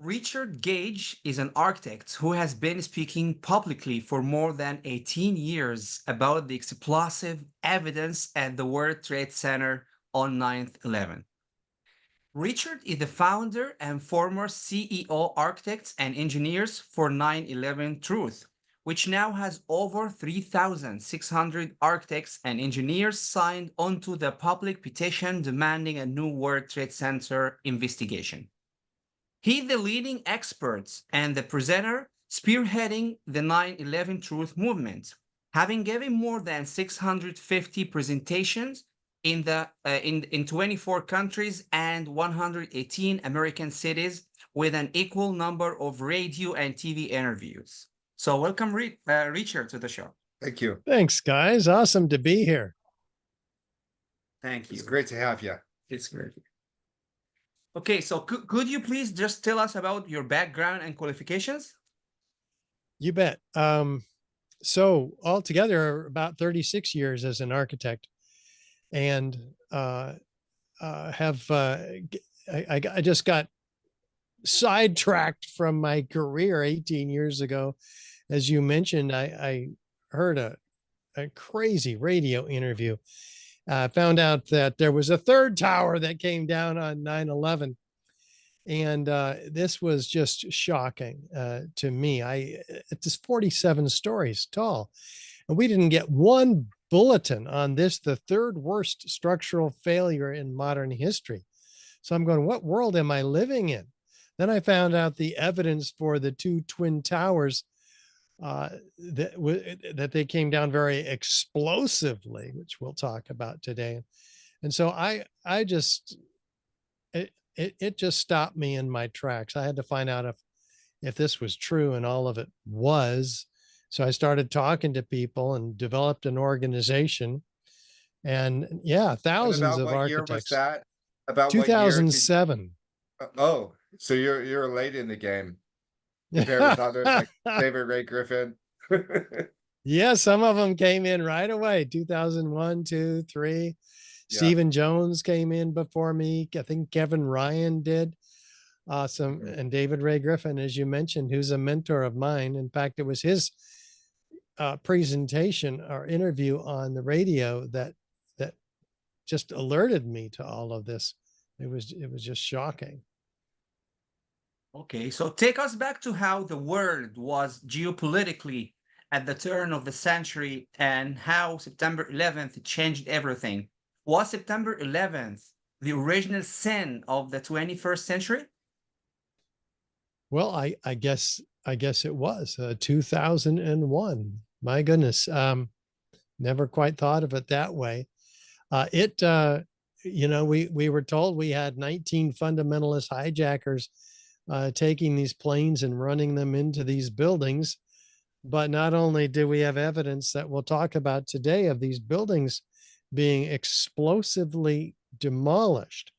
Richard Gage is an architect who has been speaking publicly for more than 18 years about the explosive evidence at the World Trade Center on 9/11. Richard is the founder and former CEO Architects and Engineers for 9/11 Truth, which now has over 3,600 architects and engineers signed onto the public petition demanding a new World Trade Center investigation. He's the leading expert and the presenter spearheading the 9/11 Truth movement, having given more than 650 presentations in 24 countries and 118 American cities with an equal number of radio and TV interviews. So welcome, Richard, to the show. Thank you. Thanks, guys. Awesome to be here. Thank you. It's great to have you. It's great. Okay, so could you please just tell us about your background and qualifications? You bet. So altogether, about 36 years as an architect, and I just got sidetracked from my career 18 years ago. As you mentioned, I heard a crazy radio interview. Found out that there was a third tower that came down on 9/11. And this was just shocking to me. It's 47 stories tall, and we didn't get one bulletin on this, the third worst structural failure in modern history. So I'm going, what world am I living in? Then I found out the evidence for the two twin towers that they came down very explosively, which we'll talk about today. And so it just stopped me in my tracks. I had to find out if this was true, and all of it was. So I started talking to people and developed an organization. And yeah, thousands of architects. Year was that? About 2007. Oh, so you're late in the game compared with others like David Ray Griffin. Yeah, some of them came in right away. 2001, 2, 3. Yeah. Stephen Jones came in before me. I think Kevin Ryan did. And David Ray Griffin, as you mentioned, who's a mentor of mine. In fact, it was his presentation or interview on the radio that just alerted me to all of this. It was just shocking. Okay, so take us back to how the world was geopolitically at the turn of the century and how September 11th changed everything. Was September 11th the original sin of the 21st century? Well, I guess it was 2001. My goodness, never quite thought of it that way. We were told we had 19 fundamentalist hijackers taking these planes and running them into these buildings. But not only do we have evidence that we'll talk about today of these buildings being explosively demolished,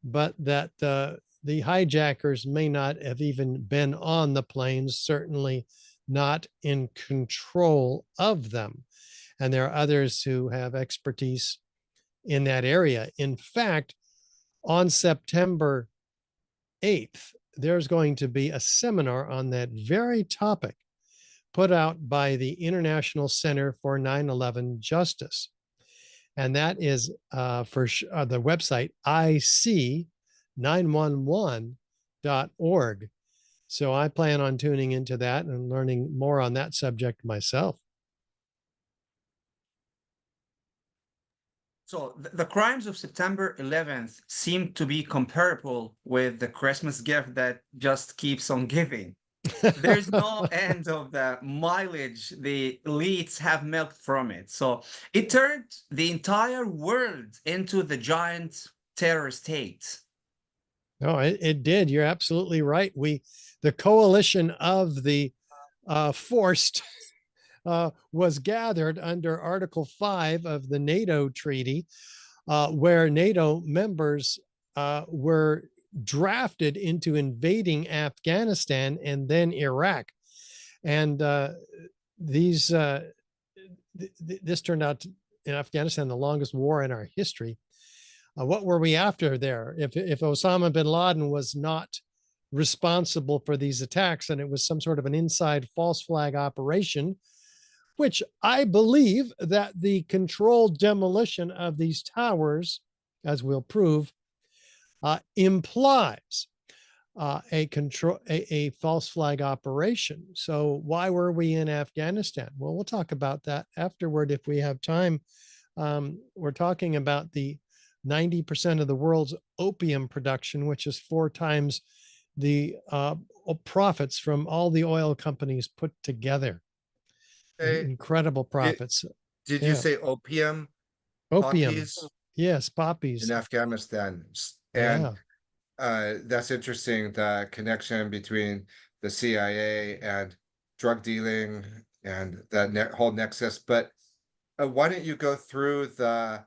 but that the hijackers may not have even been on the planes, certainly not in control of them. And there are others who have expertise in that area. In fact, on September 8th, there's going to be a seminar on that very topic put out by the International Center for 9/11 Justice. And that is for the website ic911.org. So I plan on tuning into that and learning more on that subject myself. So the crimes of September 11th seem to be comparable with the Christmas gift that just keeps on giving. There's no end of the mileage the elites have milked from it. So it turned the entire world into the giant terror state. No, it did. You're absolutely right. The coalition of the forced was gathered under Article 5 of the NATO treaty, where NATO members were drafted into invading Afghanistan and then Iraq. And this turned out in Afghanistan the longest war in our history. What were we after there? If Osama bin Laden was not responsible for these attacks, and it was some sort of an inside false flag operation, which I believe that the controlled demolition of these towers, as we'll prove, implies a false flag operation. So why were we in Afghanistan? Well, we'll talk about that afterward if we have time. We're talking about the 90% of the world's opium production, which is 4 times the profits from all the oil companies put together. Hey, Incredible profits. did you Yeah. say opium? Opium. Poppies Yes, poppies. in Afghanistan. And that's interesting, the connection between the CIA and drug dealing and that whole nexus. But why don't you go through the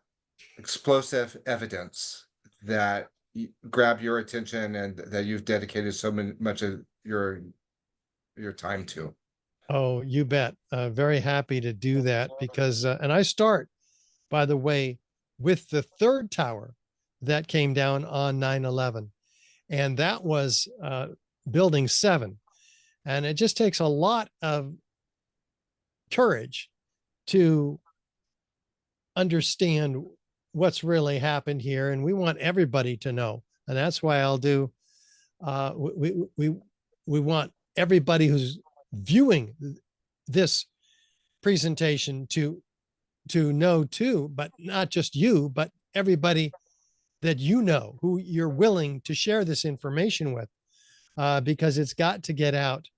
explosive evidence that grabbed your attention and that you've dedicated so much of your time to? Oh, you bet. Very happy to do that because, and I start, by the way, with the 3rd tower that came down on 9/11. And that was building 7. And it just takes a lot of courage to understand what's really happened here. And we want everybody to know. And that's why I'll do, we want everybody who's viewing this presentation to know too, but not just you, but everybody that you know, who you're willing to share this information with, because it's got to get out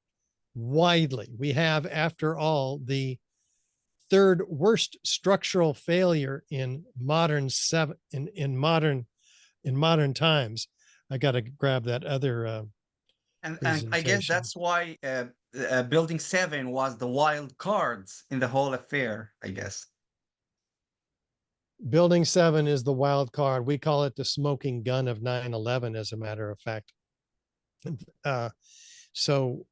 widely. We have, after all, the 3rd worst structural failure in modern times. I got to grab that other And I guess presentation. that's why Building 7 was the wild cards in the whole affair, I guess. Building 7 is the wild card. We call it the smoking gun of 9/11, as a matter of fact. So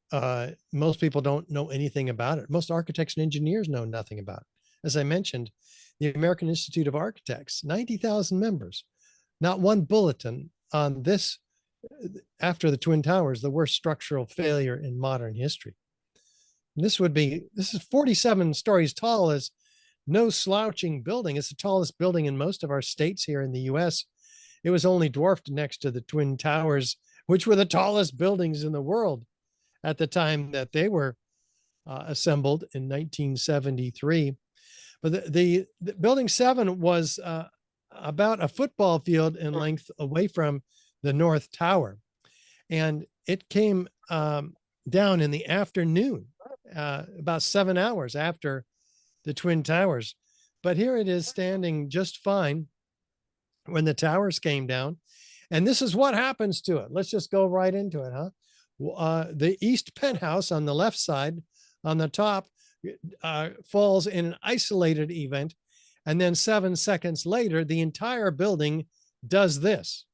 most people don't know anything about it. Most architects and engineers know nothing about it. As I mentioned, the American Institute of Architects, 90,000 members, not one bulletin on this, after the Twin Towers, the worst structural failure in modern history. And this is 47 stories tall, is no slouching building. It's the tallest building in most of our states here in the US. It was only dwarfed next to the Twin Towers, which were the tallest buildings in the world at the time that they were assembled in 1973. But the Building 7 was about a football field in length away from the North Tower. And it came down in the afternoon, about 7 hours after the Twin Towers. But here it is standing just fine when the towers came down. And this is what happens to it. Let's just go right into it, huh? The east penthouse on the left side, on the top, falls in an isolated event. And then 7 seconds later, the entire building does this.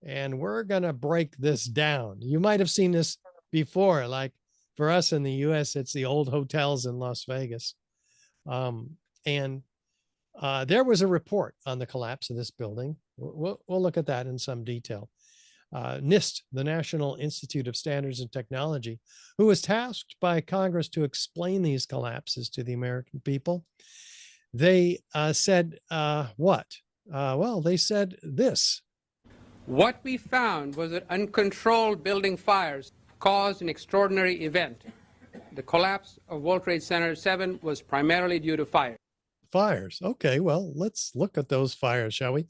And we're going to break this down. You might have seen this before, like for us in the US, it's the old hotels in Las Vegas. And there was a report on the collapse of this building. We'll look at that in some detail. NIST, the National Institute of Standards and Technology, who was tasked by Congress to explain these collapses to the American people, they said what? Well, they said this. What we found was that uncontrolled building fires caused an extraordinary event. The collapse of World Trade Center 7 was primarily due to fire. Fires. Okay, well, let's look at those fires, shall we?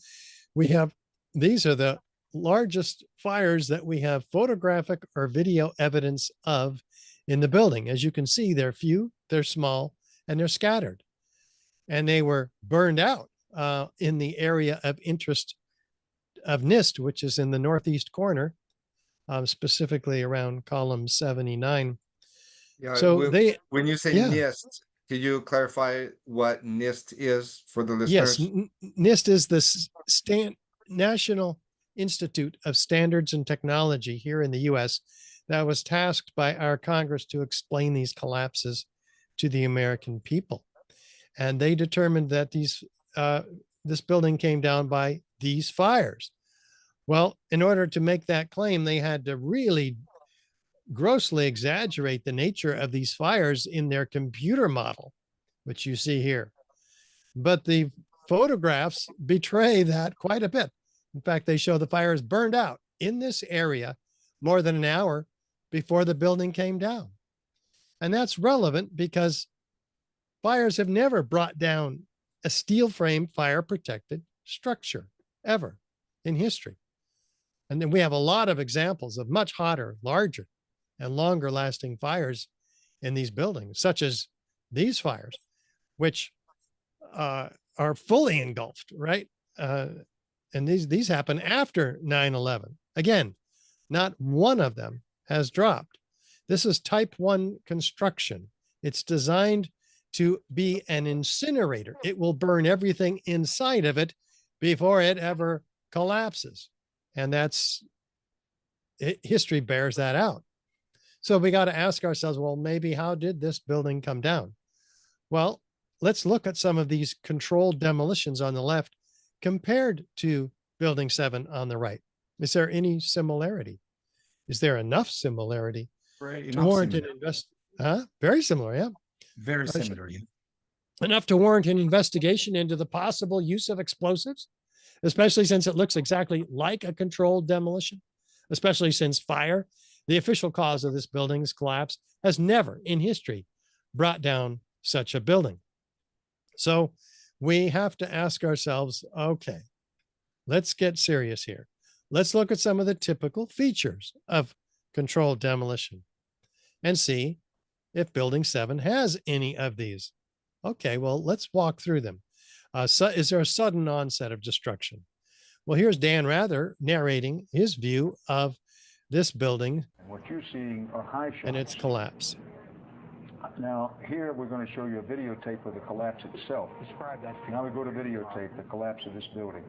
These are the largest fires that we have photographic or video evidence of in the building. As you can see, they're few, they're small, and they're scattered. And they were burned out in the area of interest of NIST, which is in the northeast corner, specifically around column 79. Yeah, So when you say NIST, can you clarify what NIST is for the listeners? Yes, NIST is the National Institute of Standards and Technology here in the US that was tasked by our Congress to explain these collapses to the American people. And they determined that this building came down by these fires. Well, in order to make that claim, they had to really grossly exaggerate the nature of these fires in their computer model, which you see here. But the photographs betray that quite a bit. In fact, they show the fires burned out in this area more than an hour before the building came down. And that's relevant because fires have never brought down a steel frame fire protected structure ever in history. And then we have a lot of examples of much hotter, larger, and longer lasting fires in these buildings, such as these fires, which are fully engulfed, right? And these happen after 9/11. Again, not one of them has dropped. This is type 1 construction. It's designed to be an incinerator. It will burn everything inside of it before it ever collapses. And history bears that out. So we got to ask ourselves, well, maybe how did this building come down? Well, let's look at some of these controlled demolitions on the left compared to Building 7 on the right. Is there any similarity? Is there enough similarity to warrant an investigation? Very similar, yeah. Very similar, yeah. Enough to warrant an investigation into the possible use of explosives, especially since it looks exactly like a controlled demolition, especially since fire, the official cause of this building's collapse, has never in history brought down such a building. So we have to ask ourselves, okay, let's get serious here. Let's look at some of the typical features of controlled demolition and see if Building 7 has any of these. Okay, well, let's walk through them. So is there a sudden onset of destruction? Well, here's Dan Rather narrating his view of this building what you're seeing are high shots and its collapse. Now, here we're going to show you a videotape of the collapse itself. Describe that. Now we go to videotape, the collapse of this building.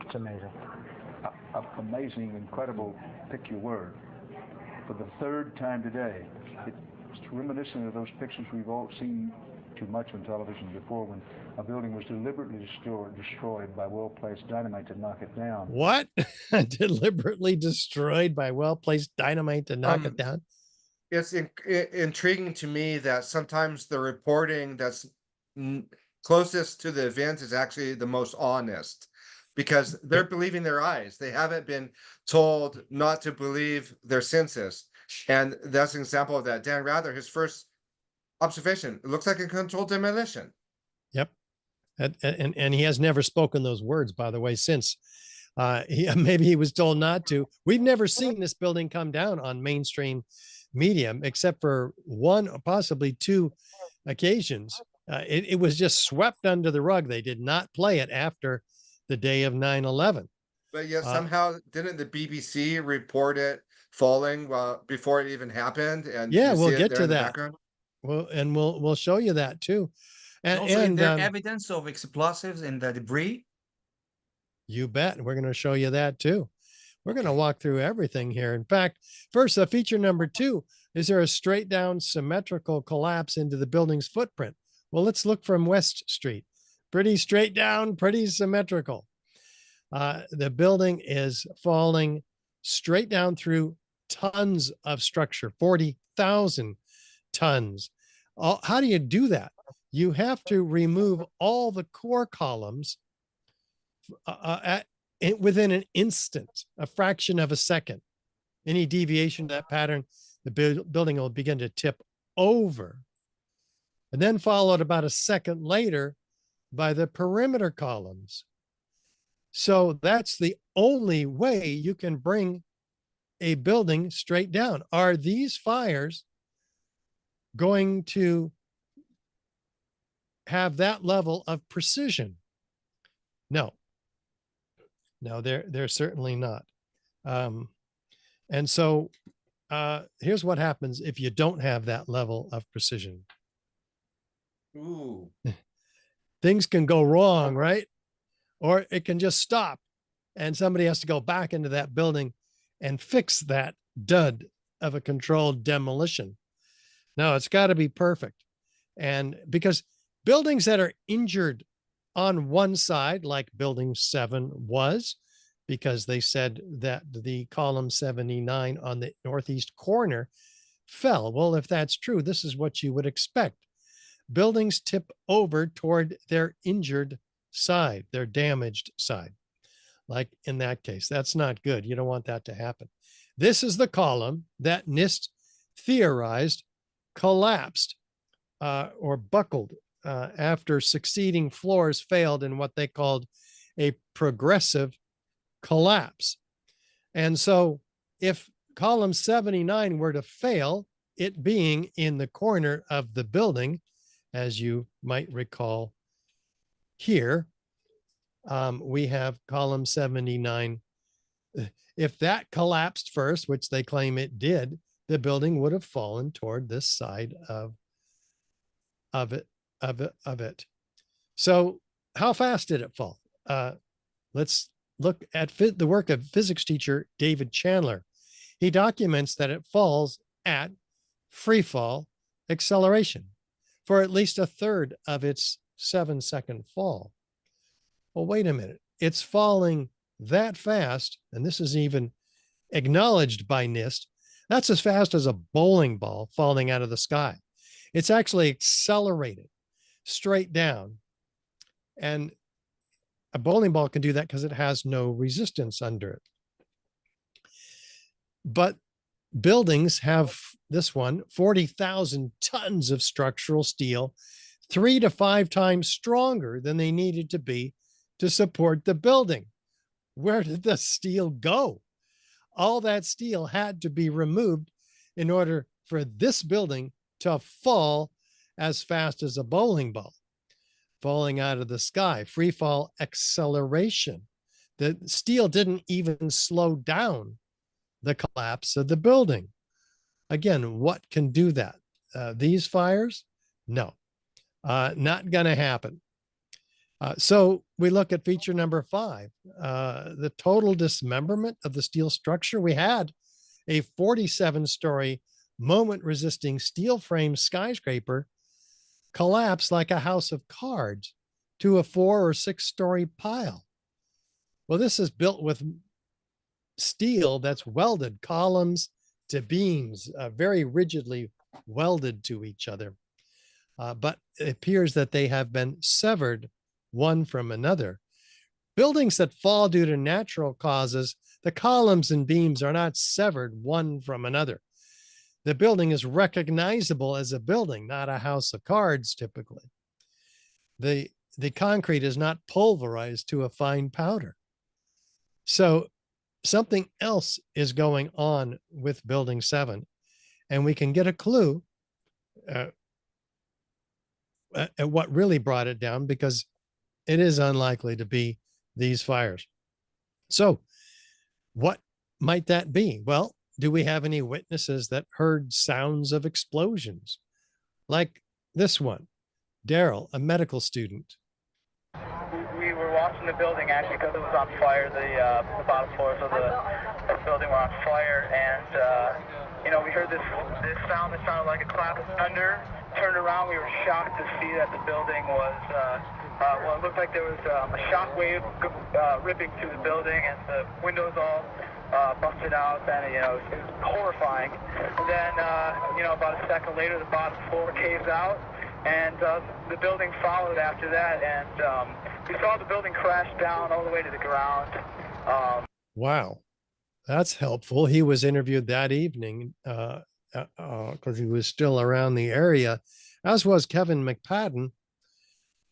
It's amazing. Amazing, incredible, pick your word. For the third time today, it's reminiscent of those pictures we've all seen too much on television before, when a building was deliberately destroyed by well-placed dynamite to knock it down. What? Deliberately destroyed by well-placed dynamite to knock it down? It's intriguing to me that sometimes the reporting that's closest to the event is actually the most honest, because they're believing their eyes. They haven't been told not to believe their senses. And that's an example of that. Dan Rather, his first observation, it looks like a controlled demolition. Yep. And he has never spoken those words, by the way, since. Maybe he was told not to. We've never seen this building come down on mainstream media, except for one, possibly two occasions. It was just swept under the rug. They did not play it after the day of 9/11. But yet somehow didn't the BBC report it falling before it even happened? And yeah, we'll get to that. Well, and we'll show you that too. And is there evidence of explosives in the debris? You bet. We're going to show you that too. We're going to walk through everything here. In fact, first, feature number 2, is there a straight down symmetrical collapse into the building's footprint? Well, let's look from West Street. Pretty straight down, pretty symmetrical. The building is falling straight down through tons of structure, 40,000 tons. How do you do that? You have to remove all the core columns within an instant, a fraction of a second. Any deviation to that pattern, the building will begin to tip over. And then followed about a second later by the perimeter columns. So that's the only way you can bring a building straight down. Are these fires going to have that level of precision? No, they're certainly not. And so here's what happens if you don't have that level of precision. Ooh. Things can go wrong, right? Or it can just stop and somebody has to go back into that building and fix that dud of a controlled demolition. No, it's got to be perfect. And because buildings that are injured on one side, like Building 7 was, because they said that the column 79 on the northeast corner fell. Well, if that's true, this is what you would expect. Buildings tip over toward their injured side, their damaged side. Like in that case, that's not good. You don't want that to happen. This is the column that NIST theorized collapsed or buckled after succeeding floors failed in what they called a progressive collapse. And so if column 79 were to fail, it being in the corner of the building, as you might recall here, we have column 79. If that collapsed first, which they claim it did, the building would have fallen toward this side of it. So how fast did it fall? Let's look at the work of physics teacher David Chandler. He documents that it falls at free fall acceleration for at least a third of its 7-second fall. Well, wait a minute. It's falling that fast, and this is even acknowledged by NIST. That's as fast as a bowling ball falling out of the sky. It's actually accelerated straight down. And a bowling ball can do that because it has no resistance under it. But buildings have, this one, 40,000 tons of structural steel, 3 to 5 times stronger than they needed to be to support the building. Where did the steel go? All that steel had to be removed in order for this building to fall as fast as a bowling ball falling out of the sky. Free fall acceleration. The steel didn't even slow down the collapse of the building. Again, what can do that? These fires? No, not going to happen. So we look at feature number 5, the total dismemberment of the steel structure. We had a 47-story moment-resisting steel frame skyscraper collapse like a house of cards to a 4 or 6-story pile. Well, this is built with steel that's welded, columns to beams, very rigidly welded to each other. But it appears that they have been severed one from another. Buildings that fall due to natural causes, the columns and beams are not severed one from another. The building is recognizable as a building, not a house of cards, typically. The concrete is not pulverized to a fine powder. So something else is going on with Building 7, and we can get a clue at what really brought it down, because it is unlikely to be these fires. So what might that be? Well, do we have any witnesses that heard sounds of explosions? Like this one, Daryl, a medical student. We were watching the building actually because it was on fire. The bottom floors of the building were on fire, and we heard this sound that sounded like a clap of thunder. Turned around, we were shocked to see that the building was, it looked like there was a shock wave ripping through the building, and the windows all busted out, and it was horrifying. And then, about a second later, the bottom floor caves out, and the building followed after that, and we saw the building crash down all the way to the ground. Wow, that's helpful. He was interviewed that evening because he was still around the area, as was Kevin McPadden.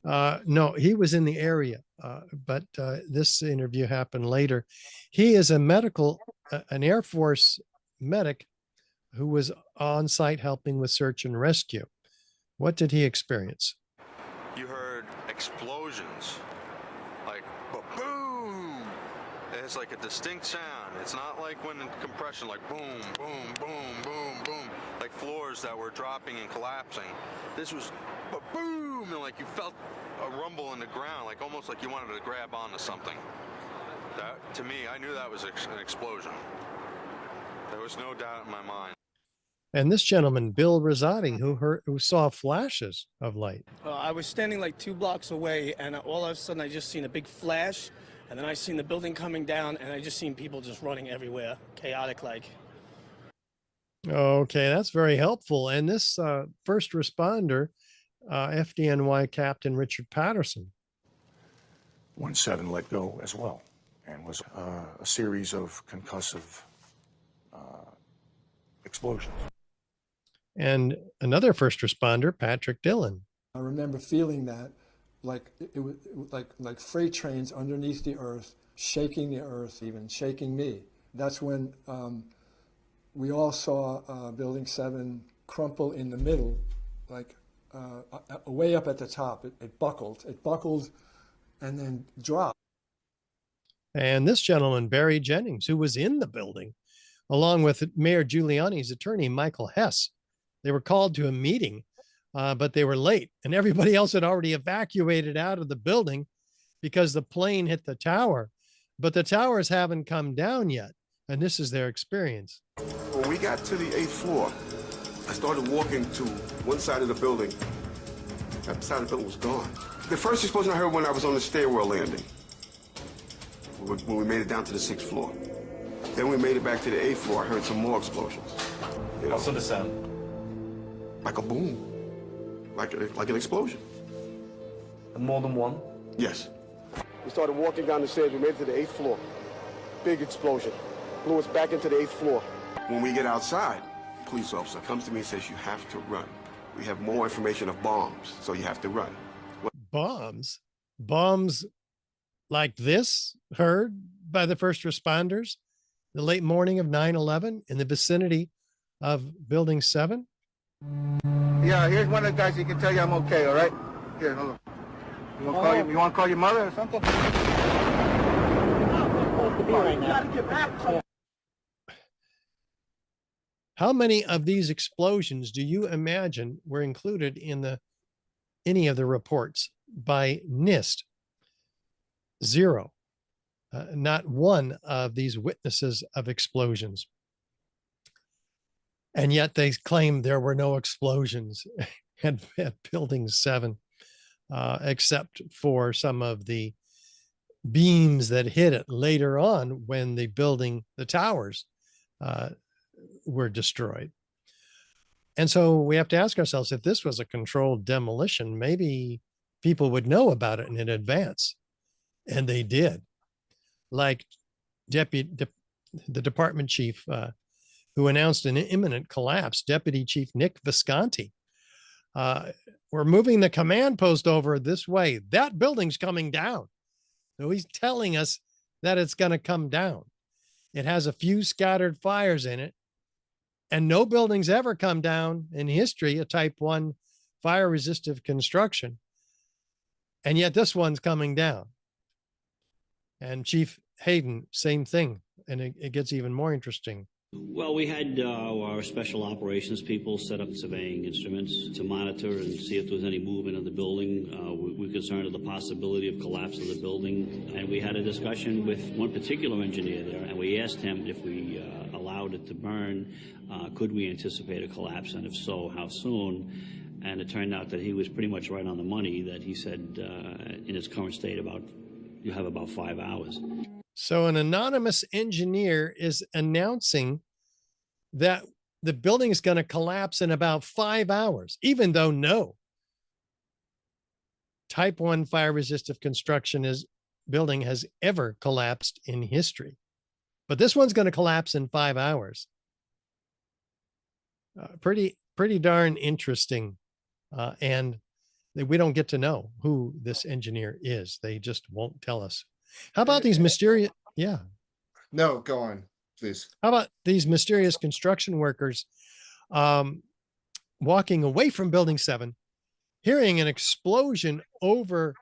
No, he was in the area, but this interview happened later. He is an Air Force medic who was on site helping with search and rescue. What did he experience? You heard explosions, like boom. It's like a distinct sound. It's not like when in compression, like boom, boom, boom, boom, boom, like floors that were dropping and collapsing. This was boom, and like you felt a rumble in the ground, like almost like you wanted to grab onto something. That, to me, I knew that was an explosion. There was no doubt in my mind. And this gentleman, Bill Rosati, who saw flashes of light. I was standing like 2 blocks away, and all of a sudden I just seen a big flash, and then I seen the building coming down, and I just seen people just running everywhere, chaotic like. Okay, that's very helpful. And this first responder, FDNY Captain Richard Patterson. 1-7 let go as well, and was a series of concussive explosions. And another first responder, Patrick Dillon. I remember feeling that like it was like freight trains underneath the earth, shaking the earth, even shaking me. That's when we all saw Building 7 crumple in the middle, like way up at the top. It buckled and then dropped. And this gentleman, Barry Jennings, who was in the building, along with Mayor Giuliani's attorney, Michael Hess. They were called to a meeting, but they were late, and everybody else had already evacuated out of the building because the plane hit the tower. But the towers haven't come down yet, and this is their experience. When we got to the 8th floor, I started walking to one side of the building. That side of the building was gone. The first explosion I heard when I was on the stairwell landing, when we made it down to the 6th floor. Then we made it back to the 8th floor. I heard some more explosions. Also the sound? Like a boom, like an explosion. And more than one? Yes. We started walking down the stairs. We made it to the 8th floor. Big explosion. Blew us back into the 8th floor. When we get outside, a police officer comes to me and says, you have to run. We have more information of bombs, so you have to run. Bombs? Bombs like this heard by the first responders the late morning of 9/11 in the vicinity of Building 7? Yeah, here's one of the guys who can tell you I'm okay, all right? Here, hold on. You want to call your mother or something? How many of these explosions do you imagine were included in any of the reports by NIST? Zero. Not one of these witnesses of explosions. And yet they claim there were no explosions at Building 7, except for some of the beams that hit it later on when the towers were destroyed. And so we have to ask ourselves, if this was a controlled demolition, maybe people would know about it in advance. And they did. Like the department chief who announced an imminent collapse, Deputy Chief Nick Visconti. We're moving the command post over this way. That building's coming down. So he's telling us that it's going to come down. It has a few scattered fires in it, and no building's ever come down in history, a type 1 fire resistive construction. And yet this one's coming down. And Chief Hayden, same thing. And it gets even more interesting. Well, we had our special operations people set up surveying instruments to monitor and see if there was any movement in the building. We were concerned of the possibility of collapse of the building. And we had a discussion with one particular engineer there, and we asked him if we allowed it to burn, could we anticipate a collapse, and if so, how soon? And it turned out that he was pretty much right on the money, that he said in its current state you have about 5 hours. So an anonymous engineer is announcing that the building is going to collapse in about 5 hours, even though no type 1 fire resistive construction building has ever collapsed in history. But this one's going to collapse in 5 hours. Pretty darn interesting. And we don't get to know who this engineer is. They just won't tell us. How about these mysterious? Yeah. No, go on, please. How about these mysterious construction workers walking away from Building 7, hearing an explosion over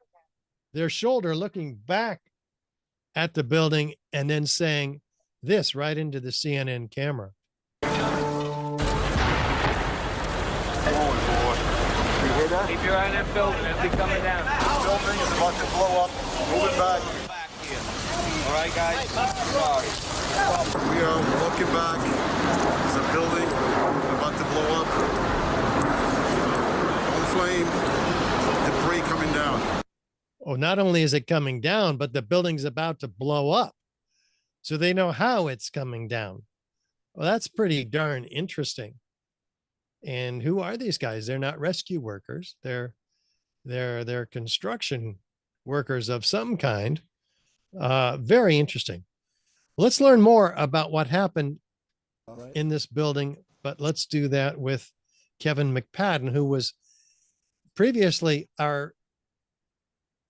their shoulder, looking back at the building, and then saying this right into the CNN camera. Keep your eye on that building. It'll be coming down. The building is about to blow up. Moving back. All right, guys. We are walking back. There's a building about about to blow up. On flame, debris coming down. Oh, not only is it coming down, but the building's about to blow up. So they know how it's coming down. Well, that's pretty darn interesting. And who are these guys? They're not rescue workers. They're construction workers of some kind. Very interesting. Let's learn more about what happened in this building, but let's do that with Kevin McPadden, who was previously our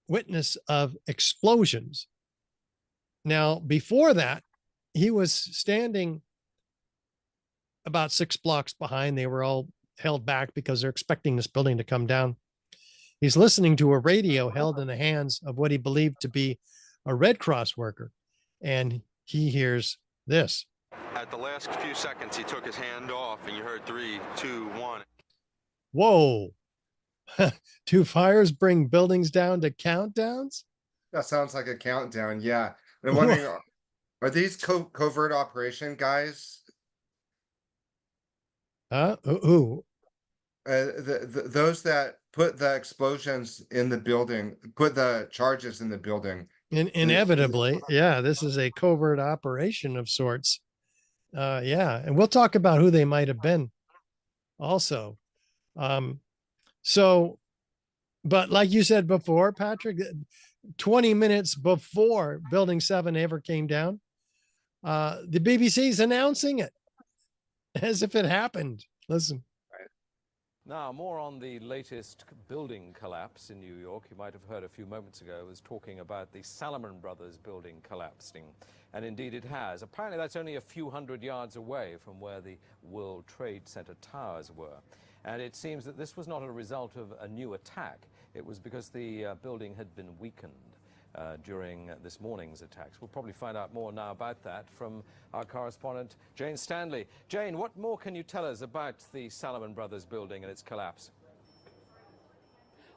witness of explosions. Now, before that, he was standing about 6 blocks behind. They were all held back because they're expecting this building to come down. He's listening to a radio held in the hands of what he believed to be a Red Cross worker. And he hears this. At the last few seconds, he took his hand off and you heard 3, 2, 1. Whoa. Do fires bring buildings down to countdowns? That sounds like a countdown. Yeah. I'm wondering, are these covert operation guys? Who? Those that put the explosions in the building, put the charges in the building. Inevitably, yeah, this is a covert operation of sorts. Yeah, and we'll talk about who they might have been also. But like you said before, Patrick, 20 minutes before Building 7 ever came down, the BBC's announcing it as if it happened. Listen. Now, more on the latest building collapse in New York. You might have heard a few moments ago, I was talking about the Salomon Brothers building collapsing. And indeed it has. Apparently that's only a few hundred yards away from where the World Trade Center towers were. And it seems that this was not a result of a new attack. It was because the building had been weakened during this morning's attacks. We'll probably find out more now about that from our correspondent, Jane Stanley. Jane, what more can you tell us about the Salomon Brothers building and its collapse?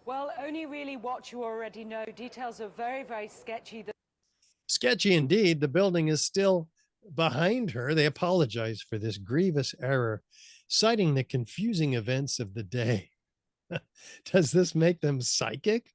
Well, only really what you already know. Details are very, very sketchy. Sketchy indeed. The building is still behind her. They apologize for this grievous error, citing the confusing events of the day. Does this make them psychic?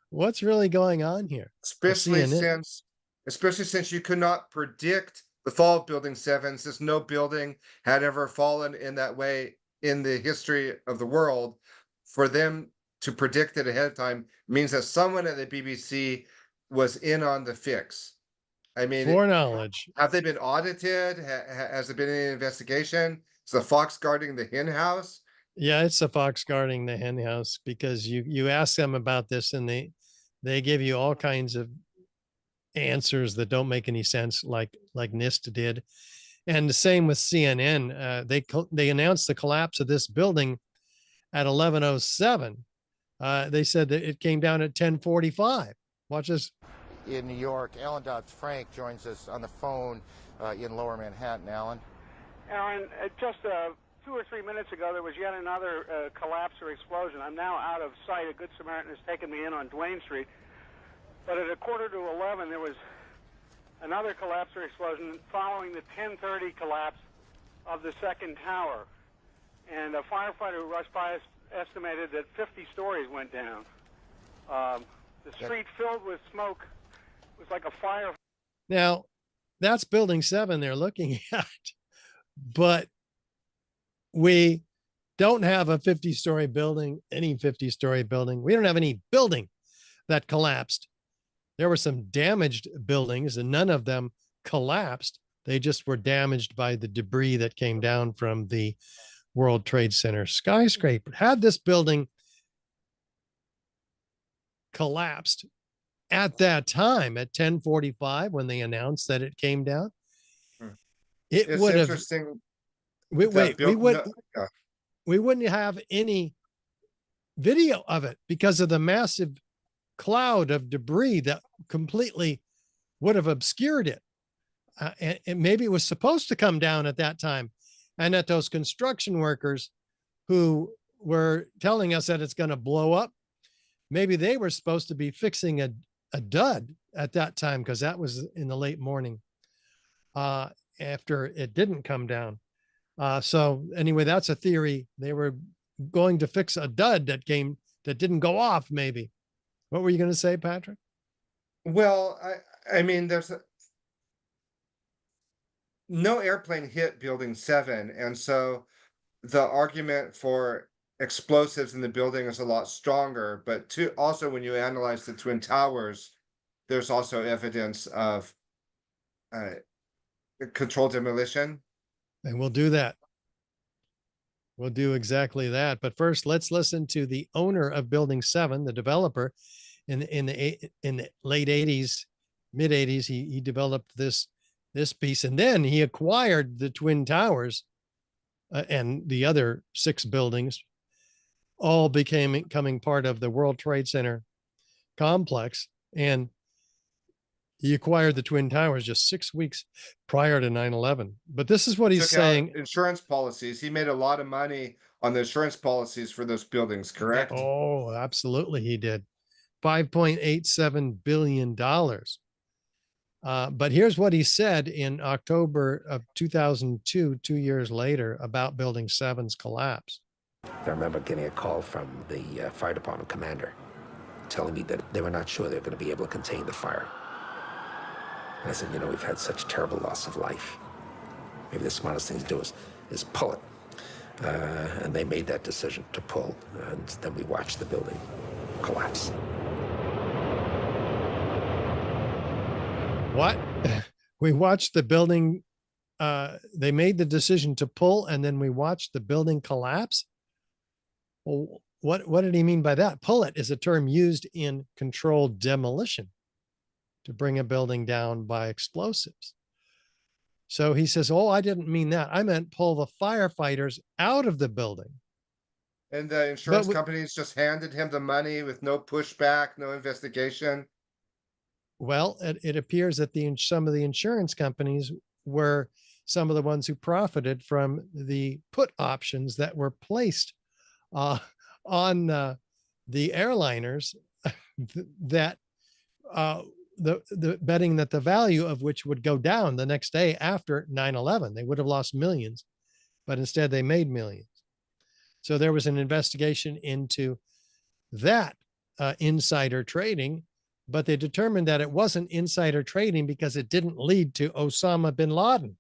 What's really going on here? Especially since you could not predict the fall of Building 7, since no building had ever fallen in that way in the history of the world. For them to predict it ahead of time means that someone at the BBC was in on the fix. I mean, foreknowledge. Have they been audited? Has there been any investigation? Is the fox guarding the hen house? Yeah, it's a fox guarding the hen house, because you ask them about this and they give you all kinds of answers that don't make any sense, like NIST did. And the same with CNN. They announced the collapse of this building at 11:07. They said that it came down at 10:45. Watch this. In New York, Alan Dodd-Frank joins us on the phone in Lower Manhattan. Alan? Alan, just 2 or 3 minutes ago, there was yet another collapse or explosion. I'm now out of sight. A Good Samaritan has taken me in on Duane Street. But at 11:15, there was another collapse or explosion following the 10:30 collapse of the second tower. And a firefighter who rushed by us estimated that 50 stories went down. The street filled with smoke. It was like a fire. Now, that's Building 7 they're looking at. But we don't have a 50-story building, any 50-story building. We don't have any building that collapsed. There were some damaged buildings, and none of them collapsed. They just were damaged by the debris that came down from the World Trade Center skyscraper. Had this building collapsed at that time, at 10:45, when they announced that it came down, it would have. We wouldn't have any video of it because of the massive cloud of debris that completely would have obscured it. And maybe it was supposed to come down at that time, and that those construction workers who were telling us that it's going to blow up, maybe they were supposed to be fixing a dud at that time, because that was in the late morning after it didn't come down. So anyway, that's a theory. They were going to fix a dud that didn't go off, maybe. What were you going to say, Patrick? Well, I mean, no airplane hit Building 7, and so the argument for explosives in the building is a lot stronger. But also, when you analyze the Twin Towers, there's also evidence of controlled demolition. And we'll do that. We'll do exactly that. But first, let's listen to the owner of Building 7, the developer. In the late 80s, mid 80s, he developed this piece, and then he acquired the Twin Towers and the other 6 buildings, all becoming part of the World Trade Center complex. And he acquired the Twin Towers just 6 weeks prior to 9/11. But this is what he's saying. Insurance policies. He made a lot of money on the insurance policies for those buildings, correct? Oh, absolutely. He did. $5.87 billion. But here's what he said in October of 2002, 2 years later, about Building 7's collapse. I remember getting a call from the fire department commander telling me that they were not sure they were going to be able to contain the fire. And I said, we've had such terrible loss of life. Maybe the smartest thing to do is pull it. And they made that decision to pull, and then we watched the building collapse. What? We watched the building, they made the decision to pull, and then we watched the building collapse? Well, what did he mean by that? Pull it is a term used in controlled demolition to bring a building down by explosives. So he says, oh, I didn't mean that. I meant pull the firefighters out of the building. And the insurance companies just handed him the money with no pushback, no investigation. Well, it appears that some of the insurance companies were some of the ones who profited from the put options that were placed on the airliners that the betting that the value of which would go down the next day after 9/11. They would have lost millions, but instead they made millions. So there was an investigation into that insider trading, but they determined that it wasn't insider trading because it didn't lead to Osama bin Laden.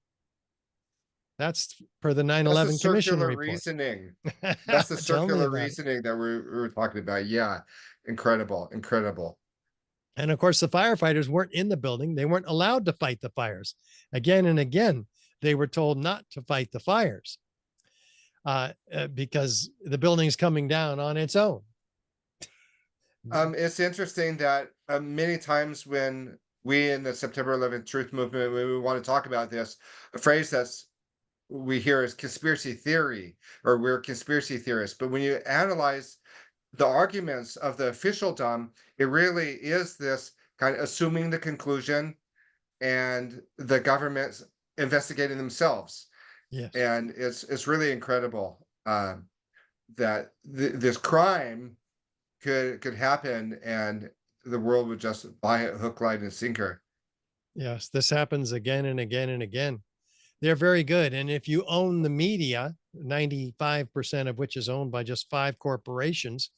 That's per the 9/11 Commission report. Reasoning. That's the circular reasoning that we were talking about. Yeah, incredible, incredible. And of course, the firefighters weren't in the building. They weren't allowed to fight the fires. Again and again, they were told not to fight the fires because the building's coming down on its own. It's interesting that many times when we in the September 11th Truth Movement, when we want to talk about this, a phrase that's we hear is conspiracy theory, or we're conspiracy theorists. But when you analyze the arguments of the officialdom, it really is this kind of assuming the conclusion and the government's investigating themselves. Yes. And it's really incredible that this crime could happen and the world would just buy it hook, line, and sinker. Yes, this happens again and again and again. They're very good. And if you own the media, 95% of which is owned by just 5 corporations,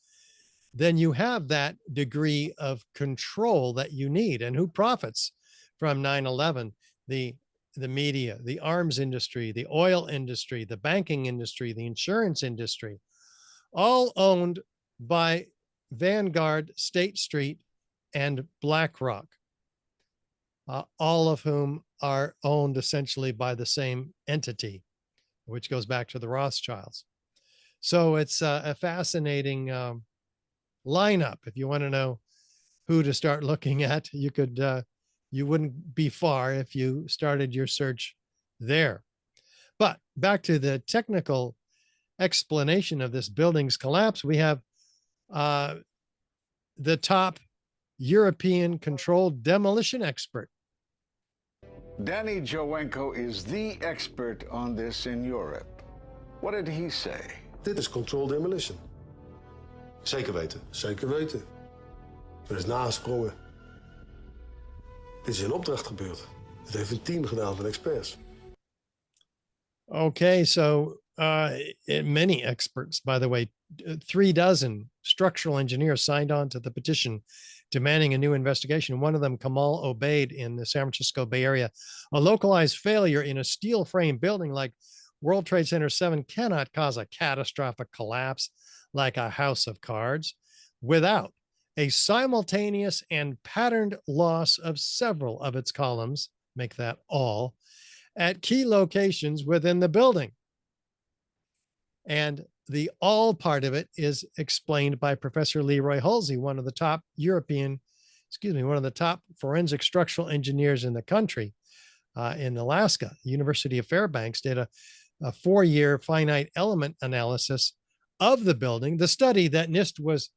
then you have that degree of control that you need. And who profits from 9/11? The media, the arms industry, the oil industry, the banking industry, the insurance industry, all owned by Vanguard, State Street, and BlackRock, all of whom are owned essentially by the same entity, which goes back to the Rothschilds. So it's a fascinating lineup. If you want to know who to start looking at, you could, you wouldn't be far if you started your search there. But back to the technical explanation of this building's collapse, we have the top European controlled demolition expert. Danny Jowenko is the expert on this in Europe. What did he say? Dit is controlled demolition. Zeker weten. Zeker weten. Er is nagesprongen. Dit is in opdracht gebeurd. Het heeft een team gedaan van experts. Okay, so many experts, by the way, 36 structural engineers signed on to the petition demanding a new investigation. One of them, Kamal Obeid in the San Francisco Bay Area. A localized failure in a steel frame building like World Trade Center 7 cannot cause a catastrophic collapse like a house of cards without a simultaneous and patterned loss of several of its columns, make that all, at key locations within the building. And the all part of it is explained by Professor Leroy Hulsey, one of the top forensic structural engineers in the country in Alaska. The University of Fairbanks did a 4-year finite element analysis of the building, the study that NIST was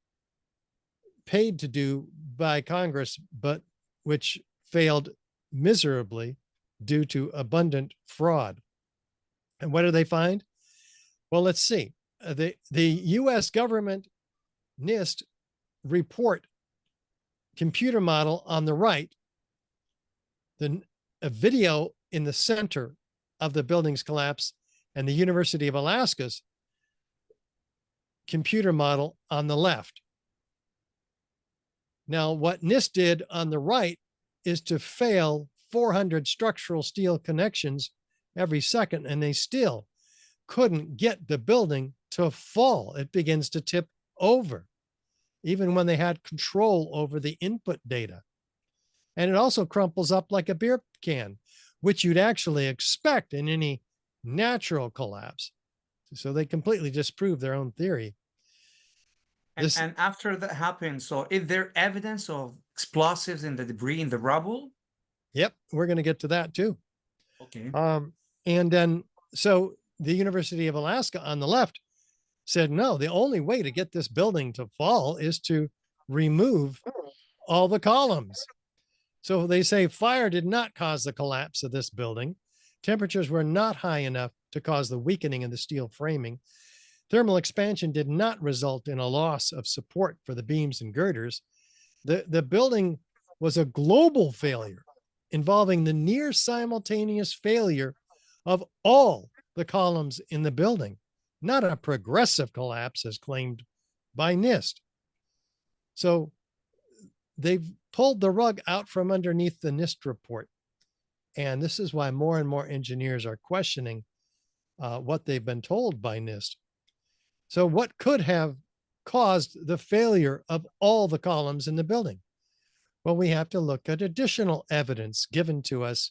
paid to do by Congress, but which failed miserably due to abundant fraud. And what do they find? Well, let's see. The US government NIST report computer model on the right, a video in the center of the building's collapse, and the University of Alaska's computer model on the left. Now, what NIST did on the right is to fail 400 structural steel connections every second, and they still couldn't get the building to fall. It begins to tip over, even when they had control over the input data. And it also crumples up like a beer can, which you'd actually expect in any natural collapse. So they completely disprove their own theory. And after that happened, so is there evidence of explosives in the debris in the rubble? Yep, we're going to get to that too. Okay. And then, so the University of Alaska on the left said, no, the only way to get this building to fall is to remove all the columns. So they say fire did not cause the collapse of this building. Temperatures were not high enough to cause the weakening of the steel framing. Thermal expansion did not result in a loss of support for the beams and girders. The building was a global failure involving the near simultaneous failure of all the columns in the building, not a progressive collapse as claimed by NIST. So they've pulled the rug out from underneath the NIST report. And this is why more and more engineers are questioning what they've been told by NIST. So what could have caused the failure of all the columns in the building? Well, we have to look at additional evidence given to us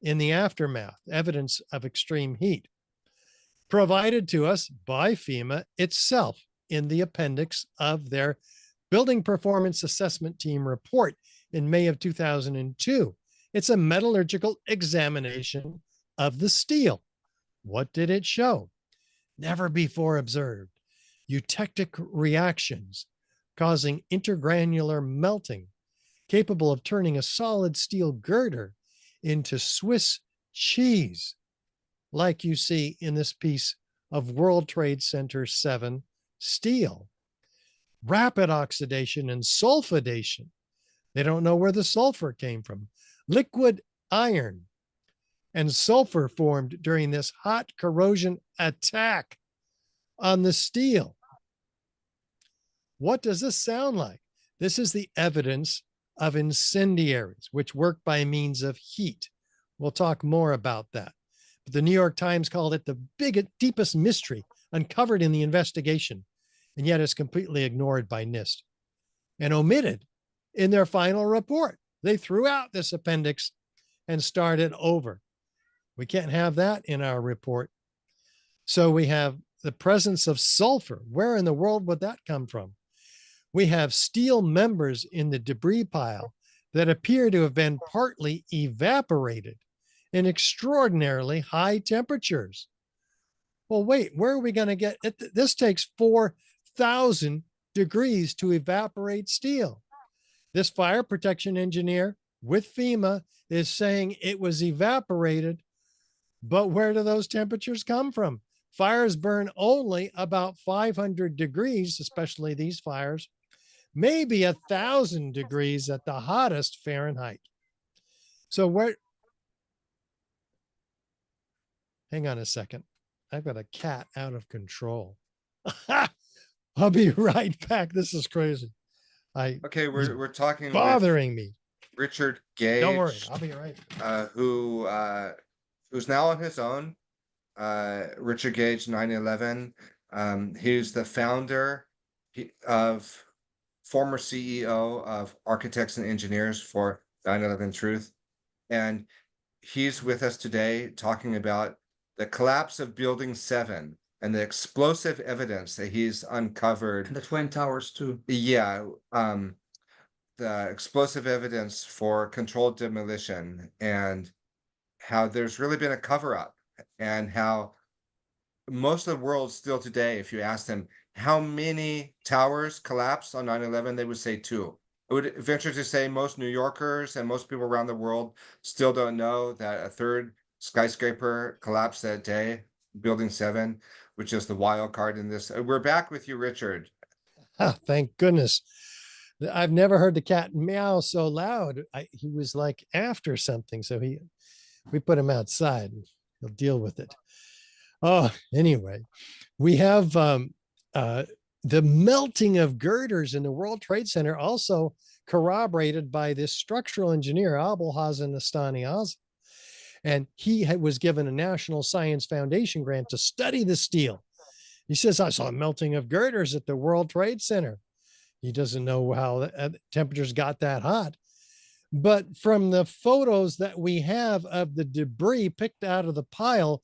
in the aftermath, evidence of extreme heat, provided to us by FEMA itself in the appendix of their Building Performance Assessment Team report in May of 2002. It's a metallurgical examination of the steel. What did it show? Never before observed eutectic reactions causing intergranular melting, capable of turning a solid steel girder into Swiss cheese, like you see in this piece of World Trade Center 7 steel. Rapid oxidation and sulfidation. They don't know where the sulfur came from. Liquid iron and sulfur formed during this hot corrosion attack on the steel. What does this sound like? This is the evidence of incendiaries, which work by means of heat. We'll talk more about that. But the New York Times called it the deepest mystery uncovered in the investigation, and yet it's completely ignored by NIST and omitted in their final report. They threw out this appendix and started over. We can't have that in our report. So we have the presence of sulfur. Where in the world would that come from? We have steel members in the debris pile that appear to have been partly evaporated in extraordinarily high temperatures. Well, wait, where are we going to get it? This takes 4,000 degrees to evaporate steel. This fire protection engineer with FEMA is saying it was evaporated, but where do those temperatures come from? Fires burn only about 500 degrees, especially these fires, maybe 1,000 degrees at the hottest Fahrenheit. So Hang on a second. I've got a cat out of control. I'll be right back. This is crazy. Okay, we're talking bothering me. Richard Gage. Don't worry, I'll be right. Who's now on his own. Richard Gage, 9/11. He's the founder of former CEO of Architects and Engineers for 9/11 Truth, and he's with us today talking about the collapse of Building 7 and the explosive evidence that he's uncovered. And the Twin Towers too. Yeah, the explosive evidence for controlled demolition, and how there's really been a cover-up, and how most of the world still today, if you ask them how many towers collapsed on 9/11, they would say 2. I would venture to say most New Yorkers and most people around the world still don't know that a third skyscraper collapsed that day, Building 7, which is the wild card in this. We're back with you, Richard. Thank goodness. I've never heard the cat meow so loud. He was like after something, so we put him outside and he'll deal with it. Oh, anyway, we have the melting of girders in the World Trade Center, also corroborated by this structural engineer, Abulhassan Astani-Azam. And he was given a National Science Foundation grant to study the steel. He says, I saw melting of girders at the World Trade Center. He doesn't know how the temperatures got that hot. But from the photos that we have of the debris picked out of the pile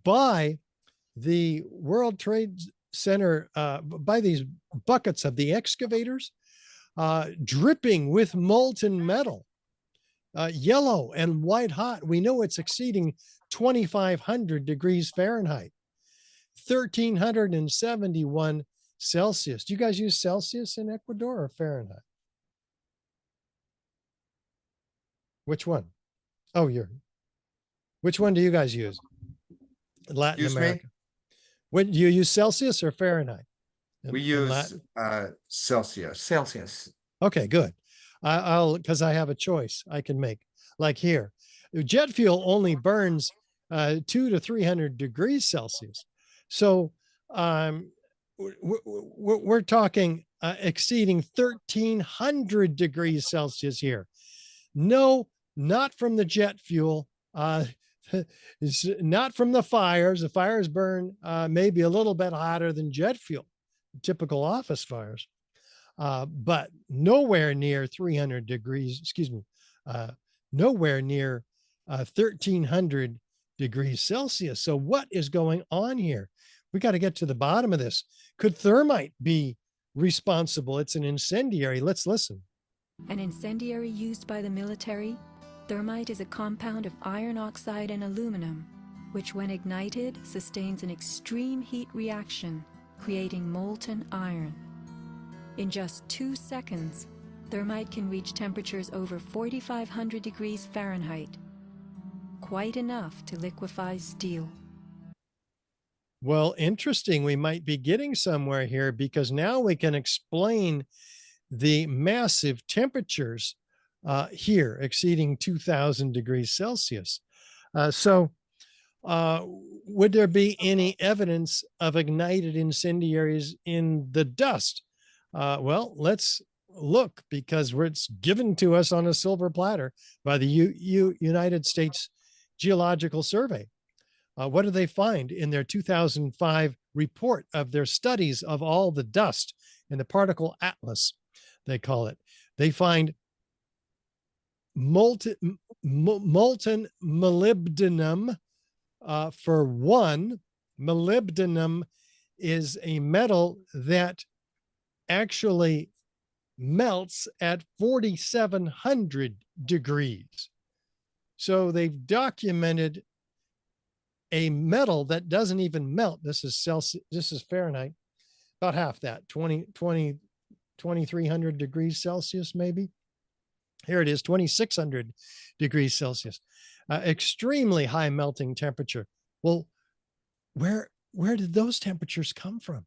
by the World Trade Center, by these buckets of the excavators, dripping with molten metal, yellow and white hot. We know it's exceeding 2,500 degrees Fahrenheit, 1,371 Celsius. Do you guys use Celsius in Ecuador or Fahrenheit? Which one? Oh, which one do you guys use? Latin America. When do you use Celsius or Fahrenheit? We use Celsius. Celsius. Okay, good. Because I have a choice I can make. Like here, jet fuel only burns 200 to 300 degrees Celsius. So we're talking exceeding 1,300 degrees Celsius here. No, not from the jet fuel. It's not from the fires. The fires burn maybe a little bit hotter than jet fuel, typical office fires, but nowhere near 300 degrees, excuse me, nowhere near 1,300 degrees Celsius. So what is going on here? We got to get to the bottom of this. Could thermite be responsible? It's an incendiary. Let's listen. An incendiary used by the military, thermite is a compound of iron oxide and aluminum, which when ignited sustains an extreme heat reaction, creating molten iron. In just 2 seconds, thermite can reach temperatures over 4,500 degrees Fahrenheit, quite enough to liquefy steel. Well, interesting. We might be getting somewhere here, because now we can explain the massive temperatures here exceeding 2,000 degrees Celsius. Would there be any evidence of ignited incendiaries in the dust? Well, let's look, because it's given to us on a silver platter by the United States Geological Survey. What do they find in their 2005 report of their studies of all the dust in the particle atlas, they call it? They find molten molybdenum. For one, molybdenum is a metal that actually melts at 4,700 degrees. So they've documented a metal that doesn't even melt. This is Celsius, this is Fahrenheit, about half that, 2,300 degrees Celsius, maybe. Here it is, 2,600 degrees Celsius. Extremely high melting temperature. Well, where did those temperatures come from?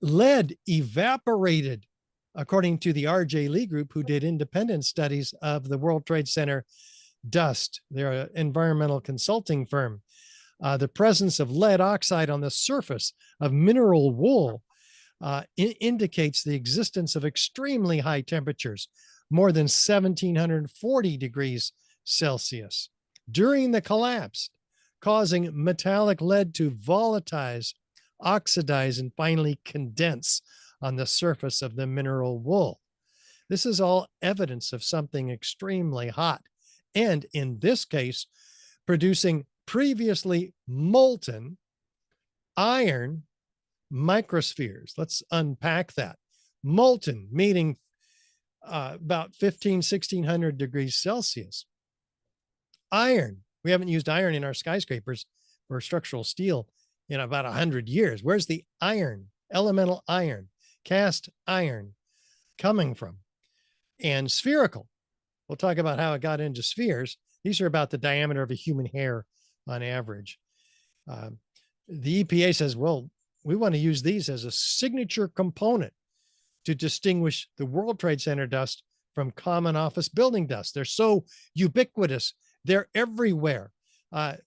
Lead evaporated, according to the R.J. Lee Group, who did independent studies of the World Trade Center dust. They're an environmental consulting firm. The presence of lead oxide on the surface of mineral wool indicates the existence of extremely high temperatures, more than 1740 degrees Celsius, during the collapse, causing metallic lead to volatilize, oxidize, and finally condense on the surface of the mineral wool. This is all evidence of something extremely hot, and in this case, producing previously molten iron microspheres. Let's unpack that. Molten, meaning about 1600 degrees Celsius. Iron, we haven't used iron in our skyscrapers or structural steel in about 100 years. Where's the iron, elemental iron, cast iron coming from? And spherical. We'll talk about how it got into spheres. These are about the diameter of a human hair on average. The EPA says, well, we want to use these as a signature component to distinguish the World Trade Center dust from common office building dust. They're so ubiquitous. They're everywhere.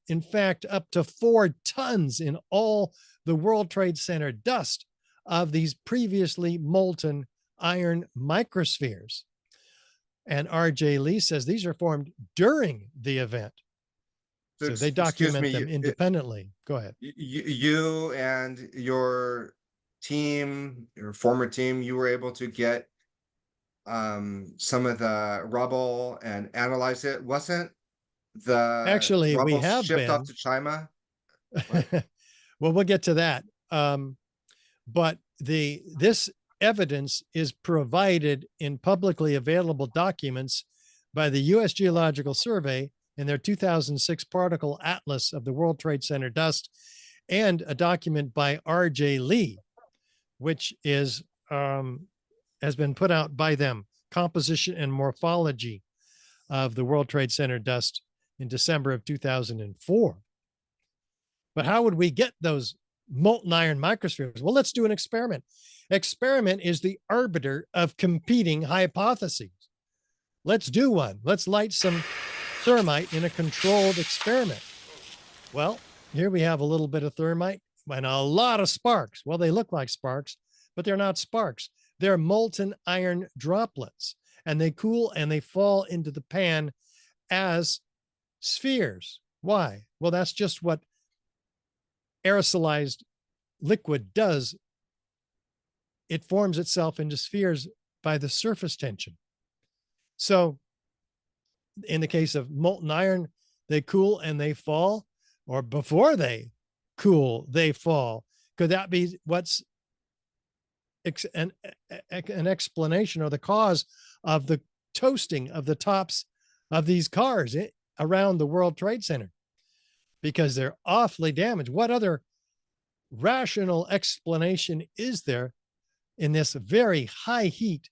In fact, up to 4 tons in all the World Trade Center dust of these previously molten iron microspheres. And R.J. Lee says these are formed during the event. So they document them independently. Go ahead. You and your team, your former team, you were able to get some of the rubble and analyze it. Wasn't the actually we rubble have shipped been off to China? Well, we'll get to that. But this evidence is provided in publicly available documents by the U.S. Geological Survey in their 2006 particle atlas of the World Trade Center dust, and a document by R.J. Lee, which is has been put out by them, Composition and Morphology of the World Trade Center dust, in December of 2004. But how would we get those molten iron microspheres? Well, let's do an experiment. Experiment is the arbiter of competing hypotheses. Let's do one. Let's light some thermite in a controlled experiment. Well, here we have a little bit of thermite and a lot of sparks. Well, they look like sparks, but they're not sparks. They're molten iron droplets, and they cool and they fall into the pan as spheres. Why? Well, that's just what aerosolized liquid does. It forms itself into spheres by the surface tension. So in the case of molten iron, they cool and they fall, or before they cool, they fall. Could that be what's an explanation or the cause of the toasting of the tops of these cars around the World Trade Center? Because they're awfully damaged. What other rational explanation is there in this very high heat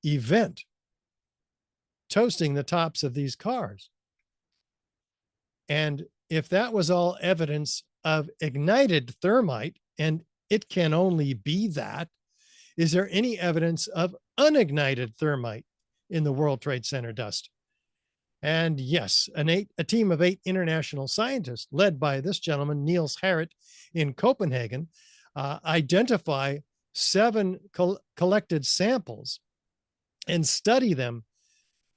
event toasting the tops of these cars? And if that was all evidence of ignited thermite, and it can only be that, is there any evidence of unignited thermite in the World Trade Center dust? And yes, a team of 8 international scientists led by this gentleman, Niels Harrit in Copenhagen, identify 7 collected samples and study them